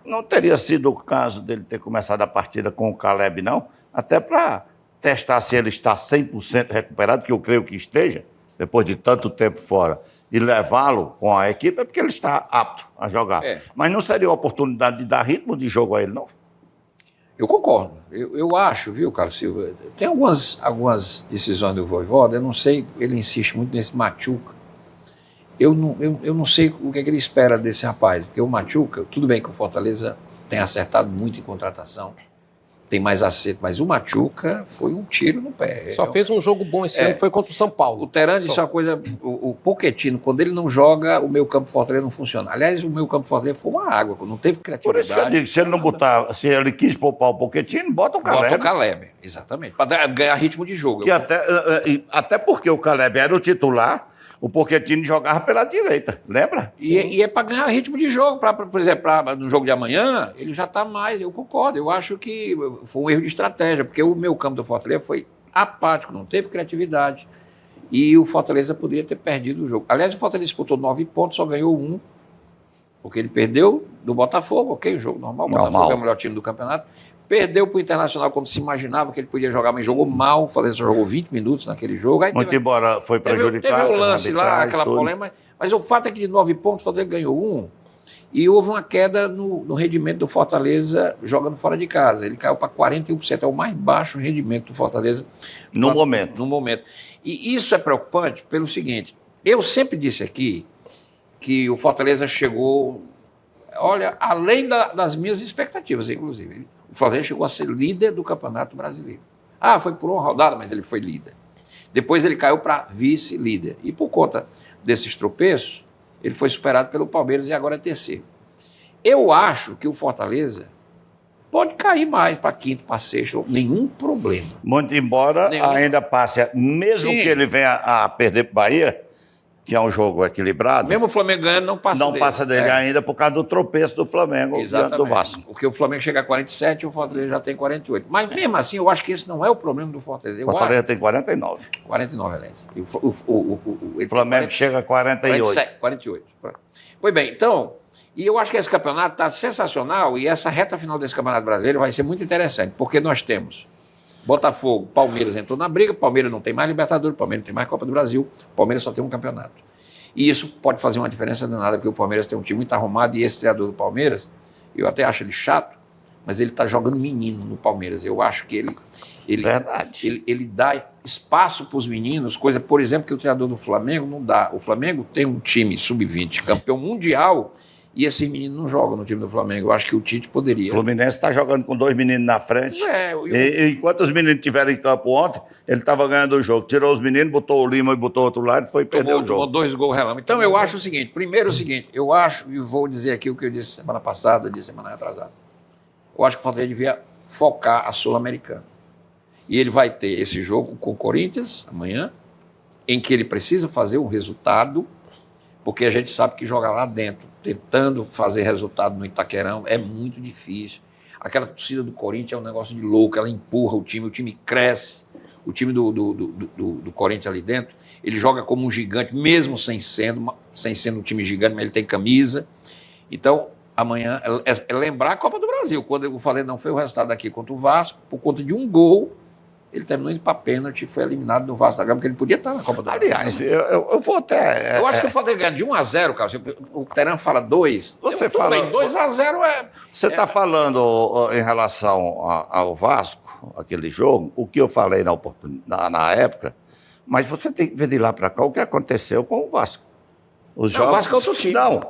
Speaker 1: não teria sido o caso dele ter começado a partida com o Caleb, não? Até para testar se ele está 100% recuperado, que eu creio que esteja, depois de tanto tempo fora, e levá-lo com a equipe, é porque ele está apto a jogar. Mas não seria uma oportunidade de dar ritmo de jogo a ele, não?
Speaker 2: Eu concordo. Eu acho, viu, Carlos Silva? Tem algumas decisões do Vojvoda, eu não sei, ele insiste muito nesse Machuca. Eu não sei o que ele espera desse rapaz, porque o Machuca, tudo bem que o Fortaleza tem acertado muito em contratação, tem mais acerto, mas o Machuca foi um tiro no pé.
Speaker 3: Só fez um jogo bom esse ano, que foi contra o São Paulo.
Speaker 2: O Teran disse uma coisa, o Pochettino, quando ele não joga, o meio campo Fortaleza não funciona. Aliás, o meio campo Fortaleza foi uma água, não teve criatividade.
Speaker 1: Por isso que eu digo, se ele não botar, se ele quis poupar o Pochettino, bota o Caleb.
Speaker 2: Bota o Caleb, exatamente, para ganhar ritmo de jogo.
Speaker 1: Que até porque o Caleb era o titular, o Pochettino jogava pela direita, lembra?
Speaker 2: E é para ganhar ritmo de jogo, por exemplo, no jogo de amanhã, ele já está mais, eu concordo, eu acho que foi um erro de estratégia, porque o meio campo do Fortaleza foi apático, não teve criatividade, e o Fortaleza poderia ter perdido o jogo. Aliás, o Fortaleza disputou 9 pontos, só ganhou 1, porque ele perdeu do Botafogo, ok, o jogo normal, o Botafogo é o melhor time do campeonato, perdeu para o Internacional quando se imaginava que ele podia jogar, mas jogou mal. O Fortaleza só jogou 20 minutos naquele jogo. Aí
Speaker 1: muito embora foi prejudicado.
Speaker 2: Teve um lance lá, aquela polêmica, mas o fato é que de 9 pontos o Fortaleza ganhou 1 e houve uma queda no rendimento do Fortaleza jogando fora de casa. Ele caiu para 41%, é o mais baixo rendimento do Fortaleza
Speaker 1: no momento.
Speaker 2: E isso é preocupante pelo seguinte, eu sempre disse aqui que o Fortaleza chegou, olha, além das minhas expectativas, inclusive. O Fortaleza chegou a ser líder do Campeonato Brasileiro. Foi por uma rodada, mas ele foi líder. Depois ele caiu para vice-líder. E por conta desses tropeços, ele foi superado pelo Palmeiras e agora é terceiro. Eu acho que o Fortaleza pode cair mais para quinto, para sexto, nenhum problema.
Speaker 1: Muito embora ainda passe, mesmo
Speaker 2: Sim.
Speaker 1: que ele venha a perder para o Bahia, que é um jogo equilibrado.
Speaker 2: Mesmo o Flamengo ganhando, não passa dele.
Speaker 1: Não passa dele ainda por causa do tropeço do Flamengo diante do Vasco.
Speaker 2: Porque o Flamengo chega a 47 e o Fortaleza já tem 48. Mas mesmo assim, eu acho que esse não é o problema do Fortaleza.
Speaker 1: O Fortaleza tem 49.
Speaker 2: 49, aliás.
Speaker 1: O Flamengo chega a 48.
Speaker 2: 48. Pois bem, então, e eu acho que esse campeonato está sensacional e essa reta final desse Campeonato Brasileiro vai ser muito interessante, porque nós temos Botafogo, Palmeiras entrou na briga, Palmeiras não tem mais Libertadores, Palmeiras não tem mais Copa do Brasil, Palmeiras só tem um campeonato. E isso pode fazer uma diferença danada, porque o Palmeiras tem um time muito arrumado e esse treinador do Palmeiras, eu até acho ele chato, mas ele está jogando menino no Palmeiras. Eu acho que ele dá espaço para os meninos, coisa, por exemplo, que o treinador do Flamengo não dá. O Flamengo tem um time sub-20, campeão mundial, e esses meninos não jogam no time do Flamengo. Eu acho que o Tite poderia.
Speaker 1: O Fluminense está jogando com 2 meninos na frente. E enquanto os meninos estiveram em campo ontem, ele estava ganhando o jogo. Tirou os meninos, botou o Lima e botou o outro lado e foi perder o jogo.
Speaker 2: Tomou 2 gols relâmpago. Então eu acho o seguinte, primeiro o seguinte, eu acho, e vou dizer aqui o que eu disse semana passada, disse semana atrasada. Eu acho que o Fortaleza devia focar a Sul-Americana. E ele vai ter esse jogo com o Corinthians amanhã, em que ele precisa fazer um resultado, porque a gente sabe que jogar lá dentro, tentando fazer resultado no Itaquerão, é muito difícil. Aquela torcida do Corinthians é um negócio de louco, ela empurra o time cresce. O time do Corinthians ali dentro, ele joga como um gigante, mesmo sem sendo um time gigante, mas ele tem camisa. Então, amanhã é lembrar a Copa do Brasil. Quando eu falei, não foi o resultado aqui contra o Vasco, por conta de um gol, ele terminou indo para pênalti e foi eliminado do Vasco da Gama, porque ele podia estar na Copa do Brasil.
Speaker 1: Aliás, eu vou até...
Speaker 2: Eu acho que o Fortaleza ganha de 1-0, Carlos. O Teran fala 2.
Speaker 1: Você fala...
Speaker 2: 2-0 é...
Speaker 1: Você está falando em relação ao Vasco, aquele jogo, o que eu falei na época, mas você tem que ver de lá para cá o que aconteceu com o Vasco.
Speaker 2: O Vasco é outro time.
Speaker 1: Não.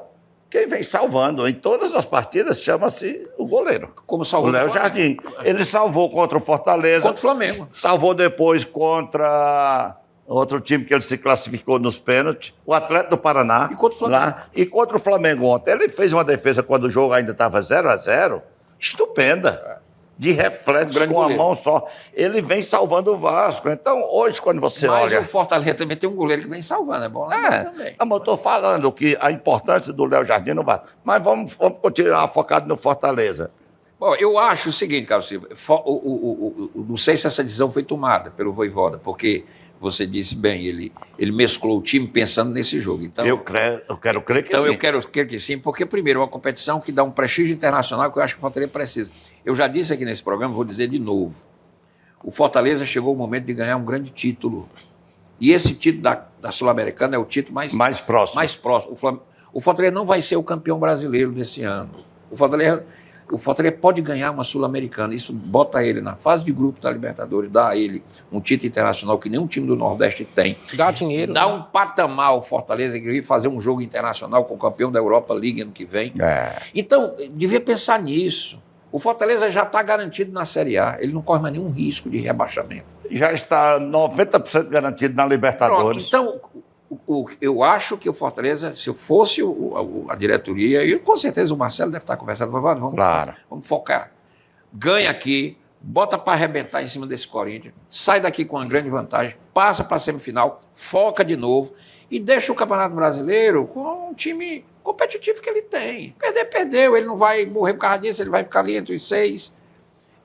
Speaker 1: quem vem salvando em todas as partidas chama-se o goleiro.
Speaker 2: Como
Speaker 1: O
Speaker 2: salvou
Speaker 1: Léo
Speaker 2: do Flamengo.
Speaker 1: Jardim. Ele salvou contra o Fortaleza.
Speaker 2: Contra o Flamengo.
Speaker 1: Salvou depois contra outro time que ele se classificou nos pênaltis, o Atlético do Paraná.
Speaker 2: E contra o Flamengo.
Speaker 1: Lá, e contra o Flamengo ontem. Ele fez uma defesa quando o jogo ainda estava 0-0, estupenda. De reflexo,
Speaker 2: Grande
Speaker 1: com a
Speaker 2: goleiro.
Speaker 1: mão só. Ele vem salvando o Vasco. Então, hoje, quando você
Speaker 2: Mas
Speaker 1: olha...
Speaker 2: o Fortaleza também tem um goleiro que vem salvando, é bom lembrar também.
Speaker 1: Eu estou falando que a importância do Léo Jardim no Vasco. Mas vamos continuar focado no Fortaleza.
Speaker 2: Bom, eu acho o seguinte, Carlos Silva, não sei se essa decisão foi tomada pelo Vojvoda, porque você disse bem, ele mesclou o time pensando nesse jogo. Então,
Speaker 1: Eu quero crer que
Speaker 2: então
Speaker 1: sim.
Speaker 2: eu quero crer que sim, porque, primeiro, é uma competição que dá um prestígio internacional que eu acho que o Fortaleza precisa. Eu já disse aqui nesse programa, vou dizer de novo. O Fortaleza chegou o momento de ganhar um grande título. E esse título da Sul-Americana é o título mais
Speaker 1: próximo.
Speaker 2: mais próximo. O Fortaleza não vai ser o campeão brasileiro desse ano. O Fortaleza pode ganhar uma Sul-Americana. Isso bota ele na fase de grupo da Libertadores, dá a ele um título internacional que nenhum time do Nordeste tem.
Speaker 3: Dá dinheiro.
Speaker 2: Dá
Speaker 3: né?
Speaker 2: um patamar ao Fortaleza que vai fazer um jogo internacional com o campeão da Europa League ano que vem. Então, devia pensar nisso. O Fortaleza já está garantido na Série A. Ele não corre mais nenhum risco de rebaixamento.
Speaker 1: Já está 90% garantido na Libertadores.
Speaker 2: Pronto, então, eu acho que o Fortaleza, se eu fosse a diretoria, e com certeza o Marcelo deve estar conversando, vamos focar. Ganha aqui, bota para arrebentar em cima desse Corinthians, sai daqui com uma grande vantagem, passa para a semifinal, foca de novo e deixa o Campeonato Brasileiro com um time competitivo que ele tem. Perder, perdeu, ele não vai morrer por causa disso, ele vai ficar ali entre os 6.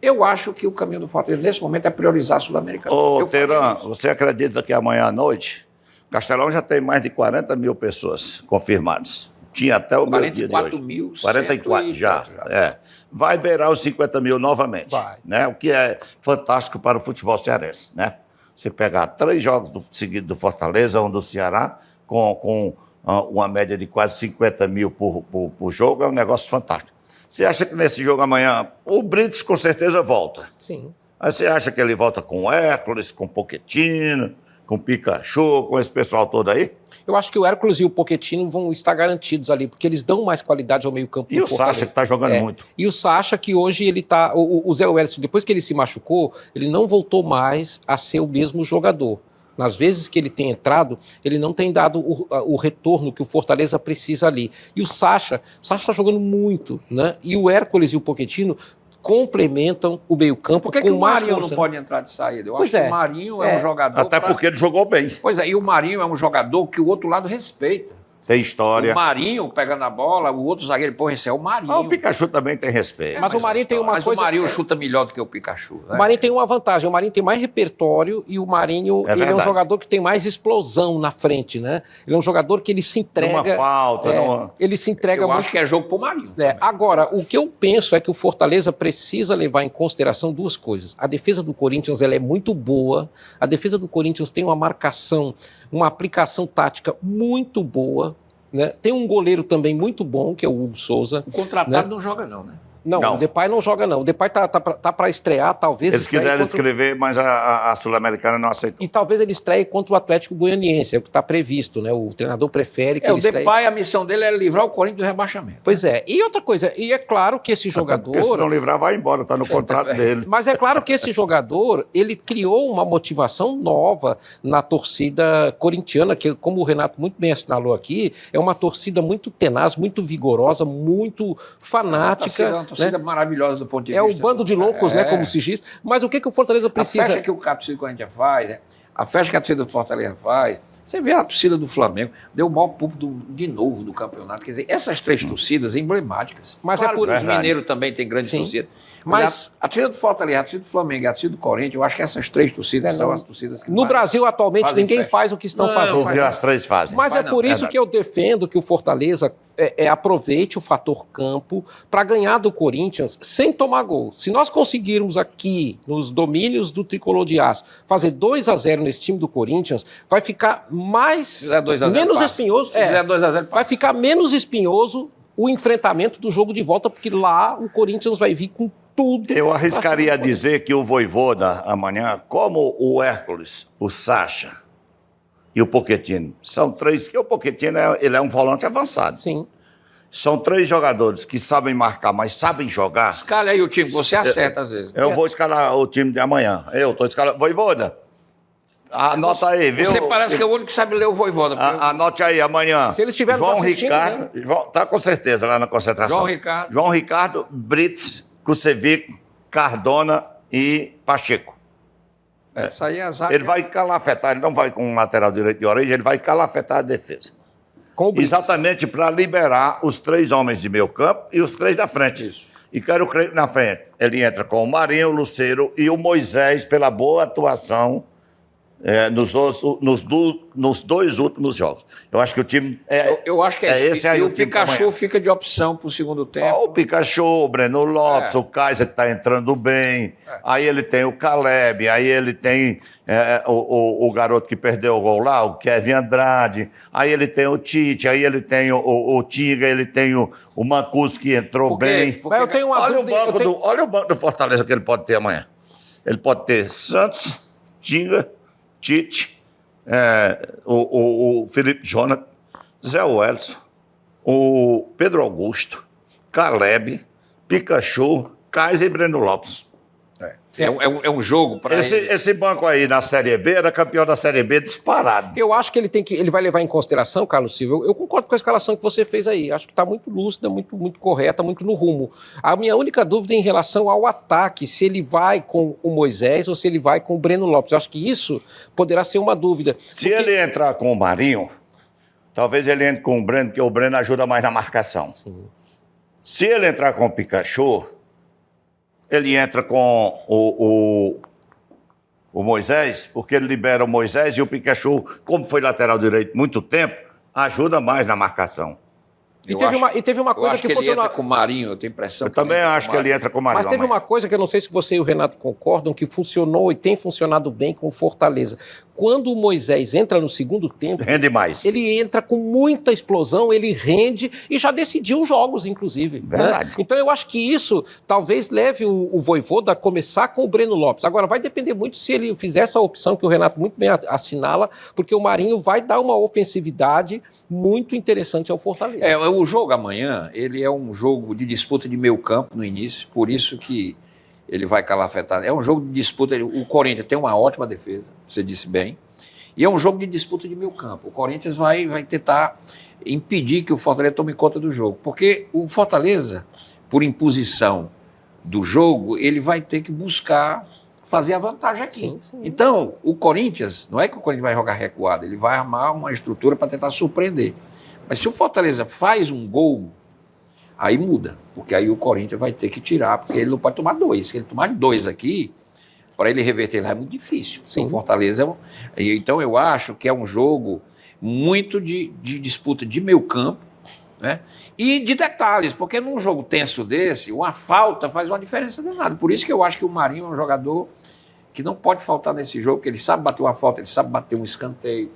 Speaker 2: Eu acho que o caminho do Fortaleza, nesse momento, é priorizar a Sul-Americana.
Speaker 1: Ô,
Speaker 2: Eu falei
Speaker 1: Teran,
Speaker 2: isso.
Speaker 1: você acredita que amanhã à noite, Castelão já tem mais de 40 mil pessoas confirmadas? Tinha até o meu dia de
Speaker 2: 44
Speaker 1: hoje.
Speaker 2: mil.
Speaker 1: 44 já. Vai beirar os 50 mil novamente.
Speaker 3: Vai.
Speaker 1: Né? O que é fantástico para o futebol cearense. Né? Você pegar 3 jogos seguidos do Fortaleza, um do Ceará, com uma média de quase 50 mil por jogo, é um negócio fantástico. Você acha que nesse jogo amanhã o Brits com certeza volta?
Speaker 3: Sim.
Speaker 1: Aí você acha que ele volta com o Hércules, com o Pochettino, com o Pikachu, com esse pessoal todo aí?
Speaker 3: Eu acho que o Hércules e o Pochettino vão estar garantidos ali, porque eles dão mais qualidade ao meio-campo
Speaker 1: E
Speaker 3: do
Speaker 1: o
Speaker 3: Fortaleza.
Speaker 1: Sacha, que está jogando muito.
Speaker 3: E o Sacha, que hoje ele tá. O Zé Wellison, depois que ele se machucou, ele não voltou mais a ser o mesmo jogador. Nas vezes que ele tem entrado, ele não tem dado o retorno que o Fortaleza precisa ali. E o Sacha está jogando muito, né? E o Hércules e o Pochettino complementam o meio-campo
Speaker 2: Por que
Speaker 3: com
Speaker 2: o
Speaker 3: mais
Speaker 2: Marinho
Speaker 3: força.
Speaker 2: não pode entrar de saída? Eu
Speaker 3: Pois
Speaker 2: acho
Speaker 3: é.
Speaker 2: que o Marinho é um jogador.
Speaker 1: Até porque ele jogou bem.
Speaker 2: Pois é, e o Marinho é um jogador que o outro lado respeita.
Speaker 1: Tem história.
Speaker 2: O Marinho pegando a bola, o outro zagueiro, pô, esse é o Marinho.
Speaker 1: O Pikachu também tem respeito.
Speaker 3: Mas o Marinho tem uma
Speaker 2: Mas
Speaker 3: coisa.
Speaker 2: o Marinho chuta melhor do que o Pikachu. Né?
Speaker 3: O Marinho tem uma vantagem, o Marinho tem mais repertório e o Marinho ele é um
Speaker 1: verdade.
Speaker 3: jogador que tem mais explosão na frente, né? Ele é um jogador que ele se entrega.
Speaker 1: Numa falta,
Speaker 3: Ele se entrega
Speaker 2: Eu
Speaker 3: muito.
Speaker 2: acho que é jogo pro Marinho.
Speaker 3: Agora, o que eu penso é que o Fortaleza precisa levar em consideração 2 coisas. A defesa do Corinthians ela é muito boa, a defesa do Corinthians tem uma marcação, uma aplicação tática muito boa, né? Tem um goleiro também muito bom, que é o Hugo Souza.
Speaker 2: O contratado não joga não, né?
Speaker 3: Não, o Depay não joga não. O Depay tá para estrear, talvez
Speaker 1: Eles
Speaker 3: estreie
Speaker 1: quiseram
Speaker 3: contra...
Speaker 1: escrever, mas a Sul-Americana não aceitou.
Speaker 3: E talvez ele estreie contra o Atlético Goianiense, é o que está previsto, né? O treinador prefere que
Speaker 2: O
Speaker 3: ele estreie.
Speaker 2: Depay, a missão dele é livrar o Corinthians do rebaixamento.
Speaker 3: Pois é. E outra coisa, e é claro que esse
Speaker 1: Porque se
Speaker 3: jogador...
Speaker 1: não livrar, vai embora, está no contrato dele.
Speaker 3: Mas é claro que esse jogador, ele criou uma motivação nova na torcida corintiana, que, como o Renato muito bem assinalou aqui, é uma torcida muito tenaz, muito vigorosa, muito fanática.
Speaker 2: Uma torcida maravilhosa do ponto de
Speaker 3: É
Speaker 2: vista.
Speaker 3: o bando de loucos, né, como se diz. Mas o que o Fortaleza
Speaker 2: A
Speaker 3: precisa...
Speaker 2: festa que o torcida do Corinthians faz, a festa que a torcida do Fortaleza faz, você vê a torcida do Flamengo, deu o maior público de novo do campeonato. Quer dizer, essas 3 torcidas emblemáticas.
Speaker 3: Mas
Speaker 2: claro
Speaker 3: é por
Speaker 2: que os
Speaker 1: verdade.
Speaker 2: mineiros também têm grandes
Speaker 3: Sim.
Speaker 2: torcidas.
Speaker 3: Mas-
Speaker 2: Mas a torcida do Fortaleza, a torcida do Flamengo e a torcida do Corinthians, eu acho que essas 3 torcidas são as torcidas que
Speaker 3: No
Speaker 2: mais
Speaker 3: Brasil, atualmente,
Speaker 2: fazem
Speaker 3: ninguém
Speaker 2: festa.
Speaker 3: faz o que estão
Speaker 2: Não,
Speaker 3: fazendo.
Speaker 2: faz
Speaker 1: Porque as 3 fazem.
Speaker 3: Mas
Speaker 2: Vai
Speaker 3: é
Speaker 2: não,
Speaker 3: por isso
Speaker 1: verdade.
Speaker 3: que eu defendo que o Fortaleza aproveite o fator campo para ganhar do Corinthians sem tomar gol. Se nós conseguirmos aqui, nos domínios do Tricolor de Aço, fazer 2-0 nesse time do Corinthians, vai ficar mais...
Speaker 2: Se fizer 2 a 0,
Speaker 3: menos
Speaker 2: passa.
Speaker 3: espinhoso.
Speaker 2: Se fizer 2 a 0,
Speaker 3: vai
Speaker 2: passa.
Speaker 3: ficar menos espinhoso o enfrentamento do jogo de volta, porque lá o Corinthians vai vir com tudo.
Speaker 1: Eu arriscaria
Speaker 3: pra cima do
Speaker 1: dizer que o Vojvoda, amanhã, como o Hércules, o Sacha e o Pochettino, são 3, que o Pochettino ele é um volante avançado.
Speaker 3: Sim.
Speaker 1: São 3 jogadores que sabem marcar, mas sabem jogar.
Speaker 2: Escala aí o time, você acerta às vezes.
Speaker 1: Eu vou escalar o time de amanhã. Eu estou escalando. Voivoda, anota aí, viu?
Speaker 2: Você parece que é o único que sabe ler o Voivoda.
Speaker 1: Anote aí, amanhã.
Speaker 3: Se eles estiverem
Speaker 1: João
Speaker 3: assistindo,
Speaker 1: Ricardo, tá com certeza lá na concentração. João Ricardo, Brits, Kusevic, Cardona e Pacheco.
Speaker 2: Essa aí é a zaga.
Speaker 1: Ele vai calafetar, ele não vai com um lateral direito de origem, ele vai calafetar a defesa.
Speaker 3: Com o Brits.
Speaker 1: Exatamente para liberar os 3 homens de meio campo e os 3 da frente.
Speaker 2: Isso.
Speaker 1: E quero crer que na frente ele entra com o Marinho, o Lucero e o Moisés pela boa atuação nos 2 últimos jogos. Eu acho que o time
Speaker 2: Eu acho que é esse.
Speaker 1: esse aí.
Speaker 2: E o
Speaker 1: time
Speaker 2: Pikachu
Speaker 1: amanhã.
Speaker 2: fica de opção para o segundo tempo.
Speaker 1: O Pikachu, o Breno Lopes, o Kaiser que está entrando bem. Aí ele tem o Caleb, aí ele tem o garoto que perdeu o gol lá, o Kevin Andrade. Aí ele tem o Tite, aí ele tem o Tinga, ele tem o Mancuso que entrou bem.
Speaker 3: Mas eu tenho uma
Speaker 1: Olha
Speaker 3: dúvida.
Speaker 1: olha o banco do Fortaleza que ele pode ter amanhã. Ele pode ter Santos, Tinga, Tite, o Felipe Jonathan, Zé Wellison, o Pedro Augusto, Caleb, Pikachu, Kaiser e Breno Lopes.
Speaker 2: É um jogo para ele.
Speaker 1: Esse banco aí na Série B era campeão da Série B disparado.
Speaker 3: Eu acho que ele vai levar em consideração, Carlos Silva. Eu concordo com a escalação que você fez aí. Acho que está muito lúcida, muito correta, muito no rumo. A minha única dúvida é em relação ao ataque, se ele vai com o Moisés ou se ele vai com o Breno Lopes. Eu acho que isso poderá ser uma dúvida.
Speaker 1: Se ele entrar com o Marinho, talvez ele entre com o Breno, porque o Breno ajuda mais na marcação.
Speaker 3: Sim.
Speaker 1: Se ele entrar com o Pikachu, ele entra com o Moisés, porque ele libera o Moisés e o Pikachu, como foi lateral direito muito tempo, ajuda mais na marcação.
Speaker 3: E teve uma coisa que
Speaker 2: ele
Speaker 3: funcionou.
Speaker 2: entra com o Marinho, eu tenho a impressão
Speaker 1: Eu também acho que ele entra com o Marinho.
Speaker 3: Mas teve uma coisa que eu não sei se você e o Renato concordam, que funcionou e tem funcionado bem com o Fortaleza. Quando o Moisés entra no segundo tempo,
Speaker 1: Rende mais.
Speaker 3: ele entra com muita explosão, ele rende e já decidiu jogos, inclusive.
Speaker 1: Verdade.
Speaker 3: Né? Então eu acho que isso talvez leve o Vojvoda a começar com o Breno Lopes. Agora vai depender muito se ele fizer essa opção que o Renato muito bem assinala, porque o Marinho vai dar uma ofensividade muito interessante ao Fortaleza.
Speaker 2: O jogo amanhã, ele é um jogo de disputa de meio campo no início, por isso que ele vai calafetar. É um jogo de disputa, o Corinthians tem uma ótima defesa, você disse bem, e é um jogo de disputa de meio campo. O Corinthians vai tentar impedir que o Fortaleza tome conta do jogo, porque o Fortaleza, por imposição do jogo, ele vai ter que buscar fazer a vantagem aqui.
Speaker 3: Sim, sim.
Speaker 2: Então, o Corinthians, não é que o Corinthians vai jogar recuado, ele vai armar uma estrutura para tentar surpreender. Mas se o Fortaleza faz um gol, aí muda, porque aí o Corinthians vai ter que tirar, porque ele não pode tomar 2. Se ele tomar 2 aqui, para ele reverter lá é muito difícil.
Speaker 3: Sim.
Speaker 2: O Fortaleza então eu acho que é um jogo muito de disputa de meio campo, né? E de detalhes, porque num jogo tenso desse, uma falta faz uma diferença danada. Por isso que eu acho que o Marinho é um jogador que não pode faltar nesse jogo, porque ele sabe bater uma falta, ele sabe bater um escanteio.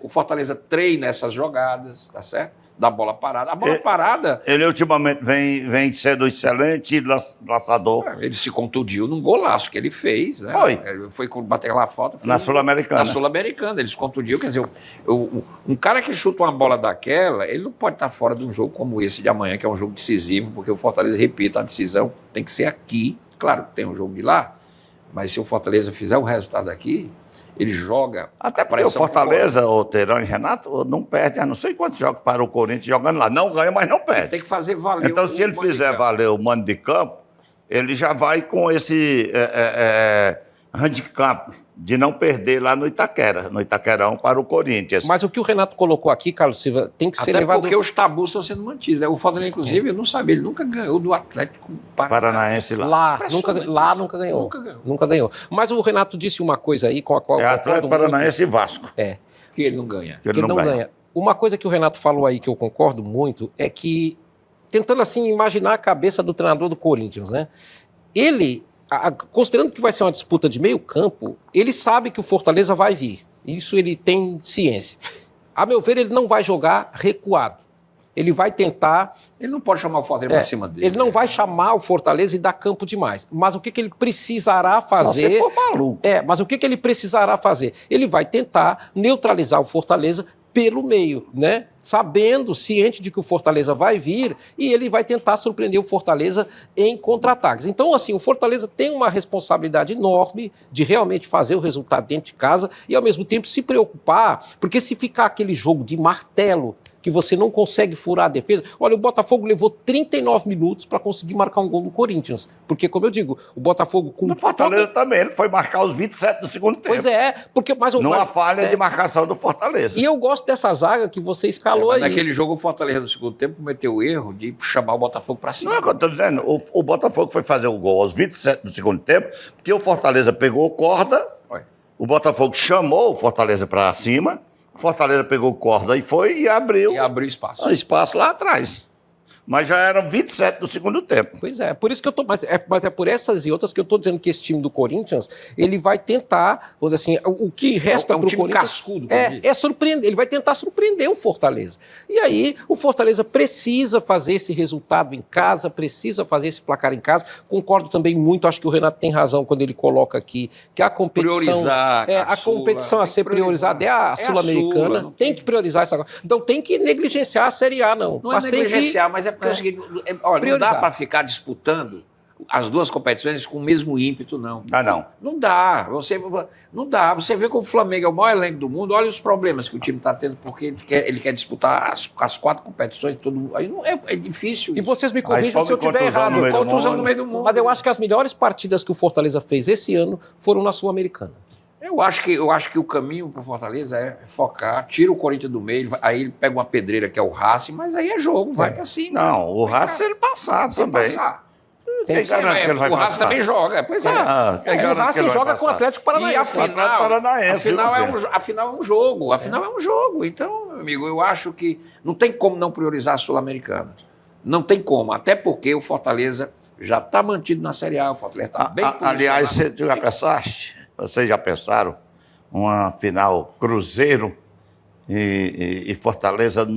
Speaker 2: O Fortaleza treina essas jogadas, tá certo? Da bola parada. A bola parada...
Speaker 1: Ele ultimamente vem sendo excelente laçador.
Speaker 2: Ele se contundiu num golaço que ele fez, né? Foi bater lá a falta.
Speaker 1: Na Sul-Americana.
Speaker 2: Na Sul-Americana, ele se contundiu. Quer dizer, um cara que chuta uma bola daquela, ele não pode estar fora de um jogo como esse de amanhã, que é um jogo decisivo, porque o Fortaleza, repito, a decisão tem que ser aqui. Claro que tem um jogo de lá, mas se o Fortaleza fizer o resultado aqui, ele joga.
Speaker 1: Até porque o Fortaleza, o Teirão e Renato, não perde, a não sei quantos jogos para o Corinthians jogando lá. Não ganha, mas não perde.
Speaker 2: Tem que fazer valer.
Speaker 1: Então, se ele fizer valer o mando de campo, ele já vai com esse handicap de não perder lá no Itaquera, no Itaquerão para o Corinthians.
Speaker 3: Mas o que o Renato colocou aqui, Carlos Silva, tem que ser levado...
Speaker 2: Até porque os tabus estão sendo mantidos, né? O Fortaleza, inclusive, eu não sabia, ele nunca ganhou do Atlético Paranaense
Speaker 3: lá. Nunca ganhou. Nunca ganhou. Mas o Renato disse uma coisa aí com a qual...
Speaker 1: Atlético Paranaense e Vasco.
Speaker 2: Que ele não ganha.
Speaker 3: Que ele não ganha. Uma coisa que o Renato falou aí que eu concordo muito é que, tentando assim imaginar a cabeça do treinador do Corinthians, né? Ele... considerando que vai ser uma disputa de meio campo, ele sabe que o Fortaleza vai vir. Isso ele tem ciência. A meu ver, ele não vai jogar recuado. Ele vai tentar...
Speaker 2: Ele não pode chamar o Fortaleza para cima dele.
Speaker 3: Ele não vai chamar o Fortaleza e dar campo demais. Mas o que ele precisará fazer...
Speaker 1: Se for maluco.
Speaker 3: Mas o que ele precisará fazer? Ele vai tentar neutralizar o Fortaleza pelo meio, né? Sabendo, ciente de que o Fortaleza vai vir e ele vai tentar surpreender o Fortaleza em contra-ataques. Então, assim, o Fortaleza tem uma responsabilidade enorme de realmente fazer o resultado dentro de casa e, ao mesmo tempo, se preocupar, porque se ficar aquele jogo de martelo que você não consegue furar a defesa. Olha, o Botafogo levou 39 minutos para conseguir marcar um gol no Corinthians. Porque, como eu digo, o Botafogo...
Speaker 1: O Fortaleza também, ele foi marcar os 27 do segundo tempo.
Speaker 3: Pois é, porque...
Speaker 1: Numa falha de marcação do Fortaleza.
Speaker 3: E eu gosto dessa zaga que você escalou aí.
Speaker 2: Naquele jogo, o Fortaleza, no segundo tempo, cometeu o erro de chamar o Botafogo para cima.
Speaker 1: Não é o que eu estou dizendo. O Botafogo foi fazer o gol aos 27 do segundo tempo, porque o Fortaleza pegou corda, o Botafogo chamou o Fortaleza para cima, o Fortaleza pegou corda e foi e abriu
Speaker 2: espaço.
Speaker 1: Espaço lá atrás. Mas já eram 27 do segundo tempo.
Speaker 3: Pois é, por isso que eu tô. Mas é por essas e outras que eu estou dizendo que esse time do Corinthians, ele vai tentar, vamos dizer assim, o que resta para o Corinthians.
Speaker 2: Cascudo,
Speaker 3: é surpreender, ele vai tentar surpreender o Fortaleza. E aí, o Fortaleza precisa fazer esse resultado em casa, precisa fazer esse placar em casa. Concordo também muito, acho que o Renato tem razão quando ele coloca aqui que a competição.
Speaker 2: Priorizar.
Speaker 3: A competição a ser priorizada é a Sul-Americana. Tem que priorizar essa coisa. Não tem que negligenciar a Série A, não.
Speaker 2: Não é negligenciar, mas é porque é o seguinte, olha, não dá para ficar disputando as duas competições com o mesmo ímpeto, não.
Speaker 1: Não.
Speaker 2: Não dá. Não dá. Você vê que o Flamengo é o maior elenco do mundo, olha os problemas que o time está tendo, porque ele quer disputar as 4 competições, aí não, é difícil.
Speaker 3: E vocês me corrijam se eu estiver errado.
Speaker 2: Contusão no meio do mundo.
Speaker 3: Mas eu acho que as melhores partidas que o Fortaleza fez esse ano foram na Sul-Americana.
Speaker 2: Eu acho que o caminho para o Fortaleza é focar, tira o Corinthians do meio, aí ele pega uma pedreira que é o Racing, mas aí é jogo, vai que assim.
Speaker 1: Não, o Racing se ele passar também.
Speaker 2: O Racing também joga, pois é.
Speaker 3: O Racing joga com o Atlético Paranaense.
Speaker 2: E afinal é um jogo. Então, meu amigo, eu acho que não tem como não priorizar a Sul-Americana. Não tem como, até porque o Fortaleza já está mantido na Série A, o Fortaleza está bem posicionado.
Speaker 1: Aliás, vocês já pensaram uma final Cruzeiro e Fortaleza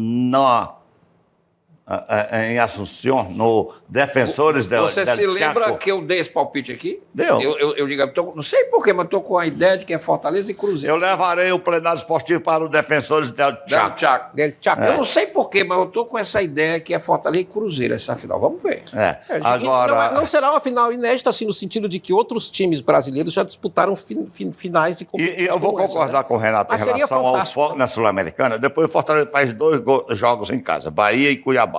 Speaker 1: em Assunção, no Defensores del
Speaker 2: Você se lembra que eu dei esse palpite aqui?
Speaker 1: Deu.
Speaker 2: Eu digo, não sei porquê, mas estou com a ideia de que é Fortaleza e Cruzeiro.
Speaker 1: Eu levarei o plenário esportivo para o Defensores del Chaco.
Speaker 2: Eu não sei porquê, mas eu estou com essa ideia que é Fortaleza e Cruzeiro essa final. Vamos ver.
Speaker 1: Agora...
Speaker 3: Não será uma final inédita, assim, no sentido de que outros times brasileiros já disputaram finais de competição.
Speaker 1: E eu vou concordar com o Renato em relação ao foco na Sul-Americana. Depois o Fortaleza faz 2 jogos em casa, Bahia e Cuiabá.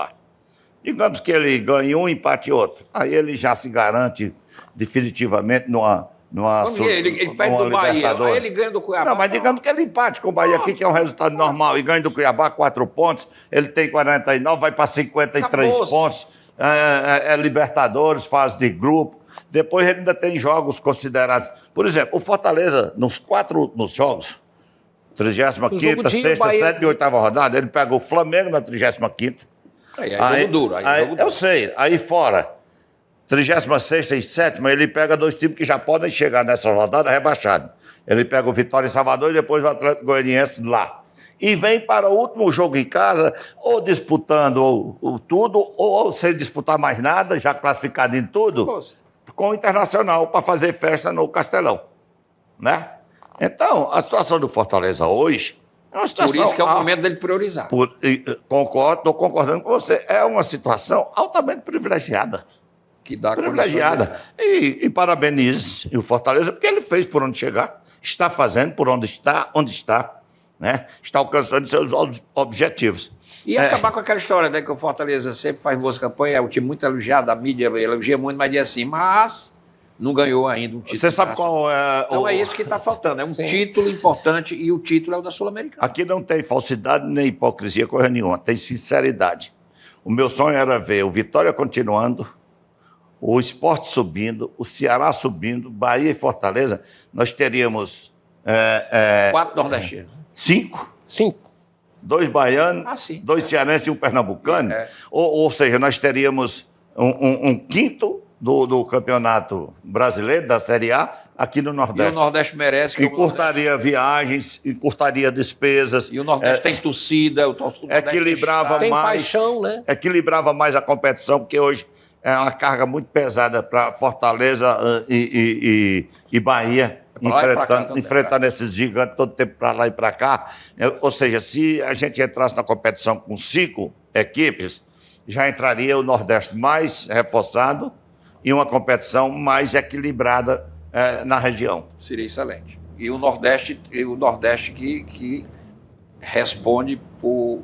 Speaker 1: Digamos que ele ganhe um, empate outro. Aí ele já se garante definitivamente numa
Speaker 2: ele perde do Bahia, aí ele ganha do Cuiabá.
Speaker 1: Não, mas digamos que ele empate com o Bahia aqui, que é um resultado normal, e ganha do Cuiabá 4 pontos, ele tem 49, vai para 53 pontos, Libertadores, fase de grupo. Depois ele ainda tem jogos considerados. Por exemplo, o Fortaleza, nos jogos, 35ª, 6ª, 7ª e 8ª rodada, ele pega o Flamengo na 35ª.
Speaker 2: Aí é jogo duro.
Speaker 1: Eu sei. Aí fora, 36ª e 7ª, ele pega 2 times que já podem chegar nessa rodada rebaixados. Ele pega o Vitória em Salvador e depois o Atlético Goianiense lá. E vem para o último jogo em casa, ou disputando tudo, ou sem disputar mais nada, já classificado em tudo, com o Internacional, para fazer festa no Castelão. Né? Então, a situação do Fortaleza hoje...
Speaker 2: Por isso que é o momento dele priorizar.
Speaker 1: Estou concordando com você. É uma situação altamente privilegiada.
Speaker 2: Que dá
Speaker 1: privilegiada. E parabenizo o Fortaleza, porque ele fez por onde chegar, está fazendo por onde está, né? Está alcançando seus objetivos.
Speaker 2: E acabar com aquela história, né, que o Fortaleza sempre faz boas campanhas, é um time muito elogiado, a mídia elogia muito, mas diz assim, mas... não ganhou ainda um título.
Speaker 1: Você sabe qual é...
Speaker 2: Então é isso que está faltando, é um título importante e o título é o da Sul-Americana.
Speaker 1: Aqui não tem falsidade nem hipocrisia, coisa nenhuma, tem sinceridade. O meu sonho era ver o Vitória continuando, o Sport subindo, o Ceará subindo, Bahia e Fortaleza, nós teríamos...
Speaker 2: 4 nordestinos.
Speaker 1: 5. 2 baianos, 2 cearenses e um pernambucano. Ou seja, nós teríamos um quinto do Campeonato Brasileiro, da Série A, aqui no Nordeste.
Speaker 2: E o Nordeste merece.
Speaker 1: E curtaria viagens, e curtaria despesas.
Speaker 2: E o Nordeste tem torcida.
Speaker 1: Equilibrava
Speaker 3: tem
Speaker 1: mais,
Speaker 3: paixão, né?
Speaker 1: Equilibrava mais a competição, porque hoje é uma carga muito pesada para Fortaleza e Bahia
Speaker 2: pra lá e pra cá também,
Speaker 1: enfrentando esses gigantes todo tempo para lá e para cá. Ou seja, se a gente entrasse na competição com 5 equipes, já entraria o Nordeste mais reforçado e uma competição mais equilibrada na região.
Speaker 2: Seria excelente. E o Nordeste que responde por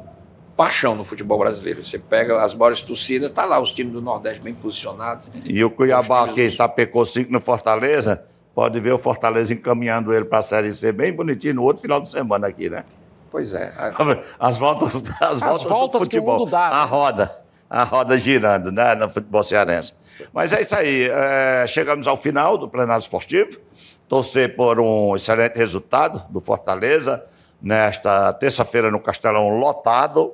Speaker 2: paixão no futebol brasileiro. Você pega as maiores torcidas, tá lá os times do Nordeste bem posicionados.
Speaker 1: E o Cuiabá que sapecou 5 no Fortaleza, pode ver o Fortaleza encaminhando ele para a Série C bem bonitinho no outro final de semana aqui, né?
Speaker 2: Pois é.
Speaker 1: As voltas do
Speaker 3: voltas que o
Speaker 1: futebol.
Speaker 3: mundo dá.
Speaker 1: A roda girando, né, no futebol cearense. Mas é isso aí. Chegamos ao final do plenário esportivo. Torcer por um excelente resultado do Fortaleza nesta terça-feira no Castelão lotado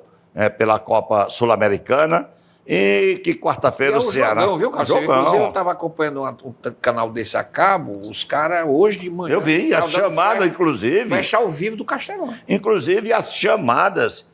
Speaker 1: pela Copa Sul-Americana. E que quarta-feira o Ceará...
Speaker 2: Jogão, viu, Carlos? Inclusive, eu estava acompanhando um canal desse a cabo, os caras hoje de manhã...
Speaker 1: Eu vi, as chamadas, inclusive...
Speaker 2: Fecha ao vivo do Castelão.
Speaker 1: Inclusive, as chamadas...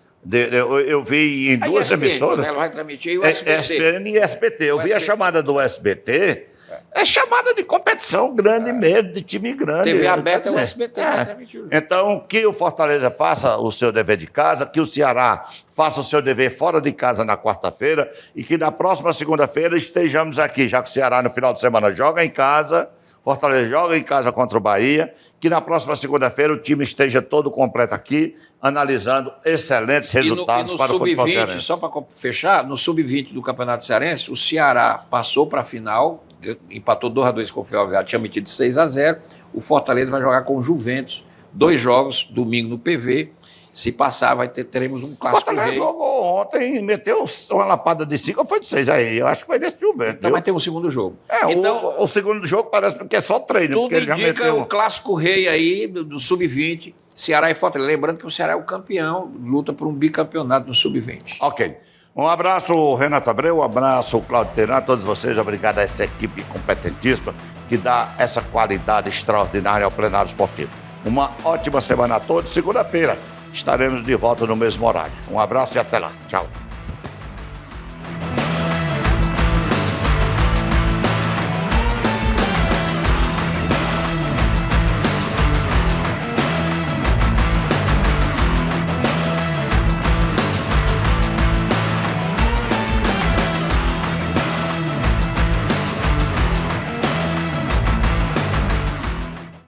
Speaker 1: eu vi em duas emissoras...
Speaker 2: Ela vai transmitir o SBT.
Speaker 1: ESPN e SBT. Eu vi a chamada do SBT... É chamada de competição grande mesmo, de time grande.
Speaker 2: TV aberta é o SBT, vai transmitir.
Speaker 1: Então, que o Fortaleza faça o seu dever de casa, que o Ceará faça o seu dever fora de casa na quarta-feira e que na próxima segunda-feira estejamos aqui, já que o Ceará no final de semana joga em casa, Fortaleza joga em casa contra o Bahia, que na próxima segunda-feira o time esteja todo completo aqui, analisando excelentes resultados para o futebol cearense.
Speaker 2: Só para fechar, no Sub-20 do Campeonato Cearense, o Ceará passou para a final, empatou 2-2 com o Ferroviário, tinha metido 6-0. O Fortaleza vai jogar com o Juventus, 2 jogos, domingo no PV. Se passar, teremos um clássico rei. O
Speaker 1: Fortaleza jogou ontem, meteu uma lapada de 5 ou foi de 6 aí? Eu acho que foi desse Juventus.
Speaker 2: Então vai ter um segundo jogo.
Speaker 1: Então, o segundo jogo parece que é só treino.
Speaker 2: Tudo indica o clássico rei aí do Sub-20, Ceará e Fortaleza. Lembrando que o Ceará é o campeão, luta por um bicampeonato no Sub-20.
Speaker 1: Ok. Um abraço, Renato Abreu, um abraço, Cláudio Teran, a todos vocês. Obrigado a essa equipe competentíssima que dá essa qualidade extraordinária ao plenário esportivo. Uma ótima semana a todos. Segunda-feira estaremos de volta no mesmo horário. Um abraço e até lá. Tchau.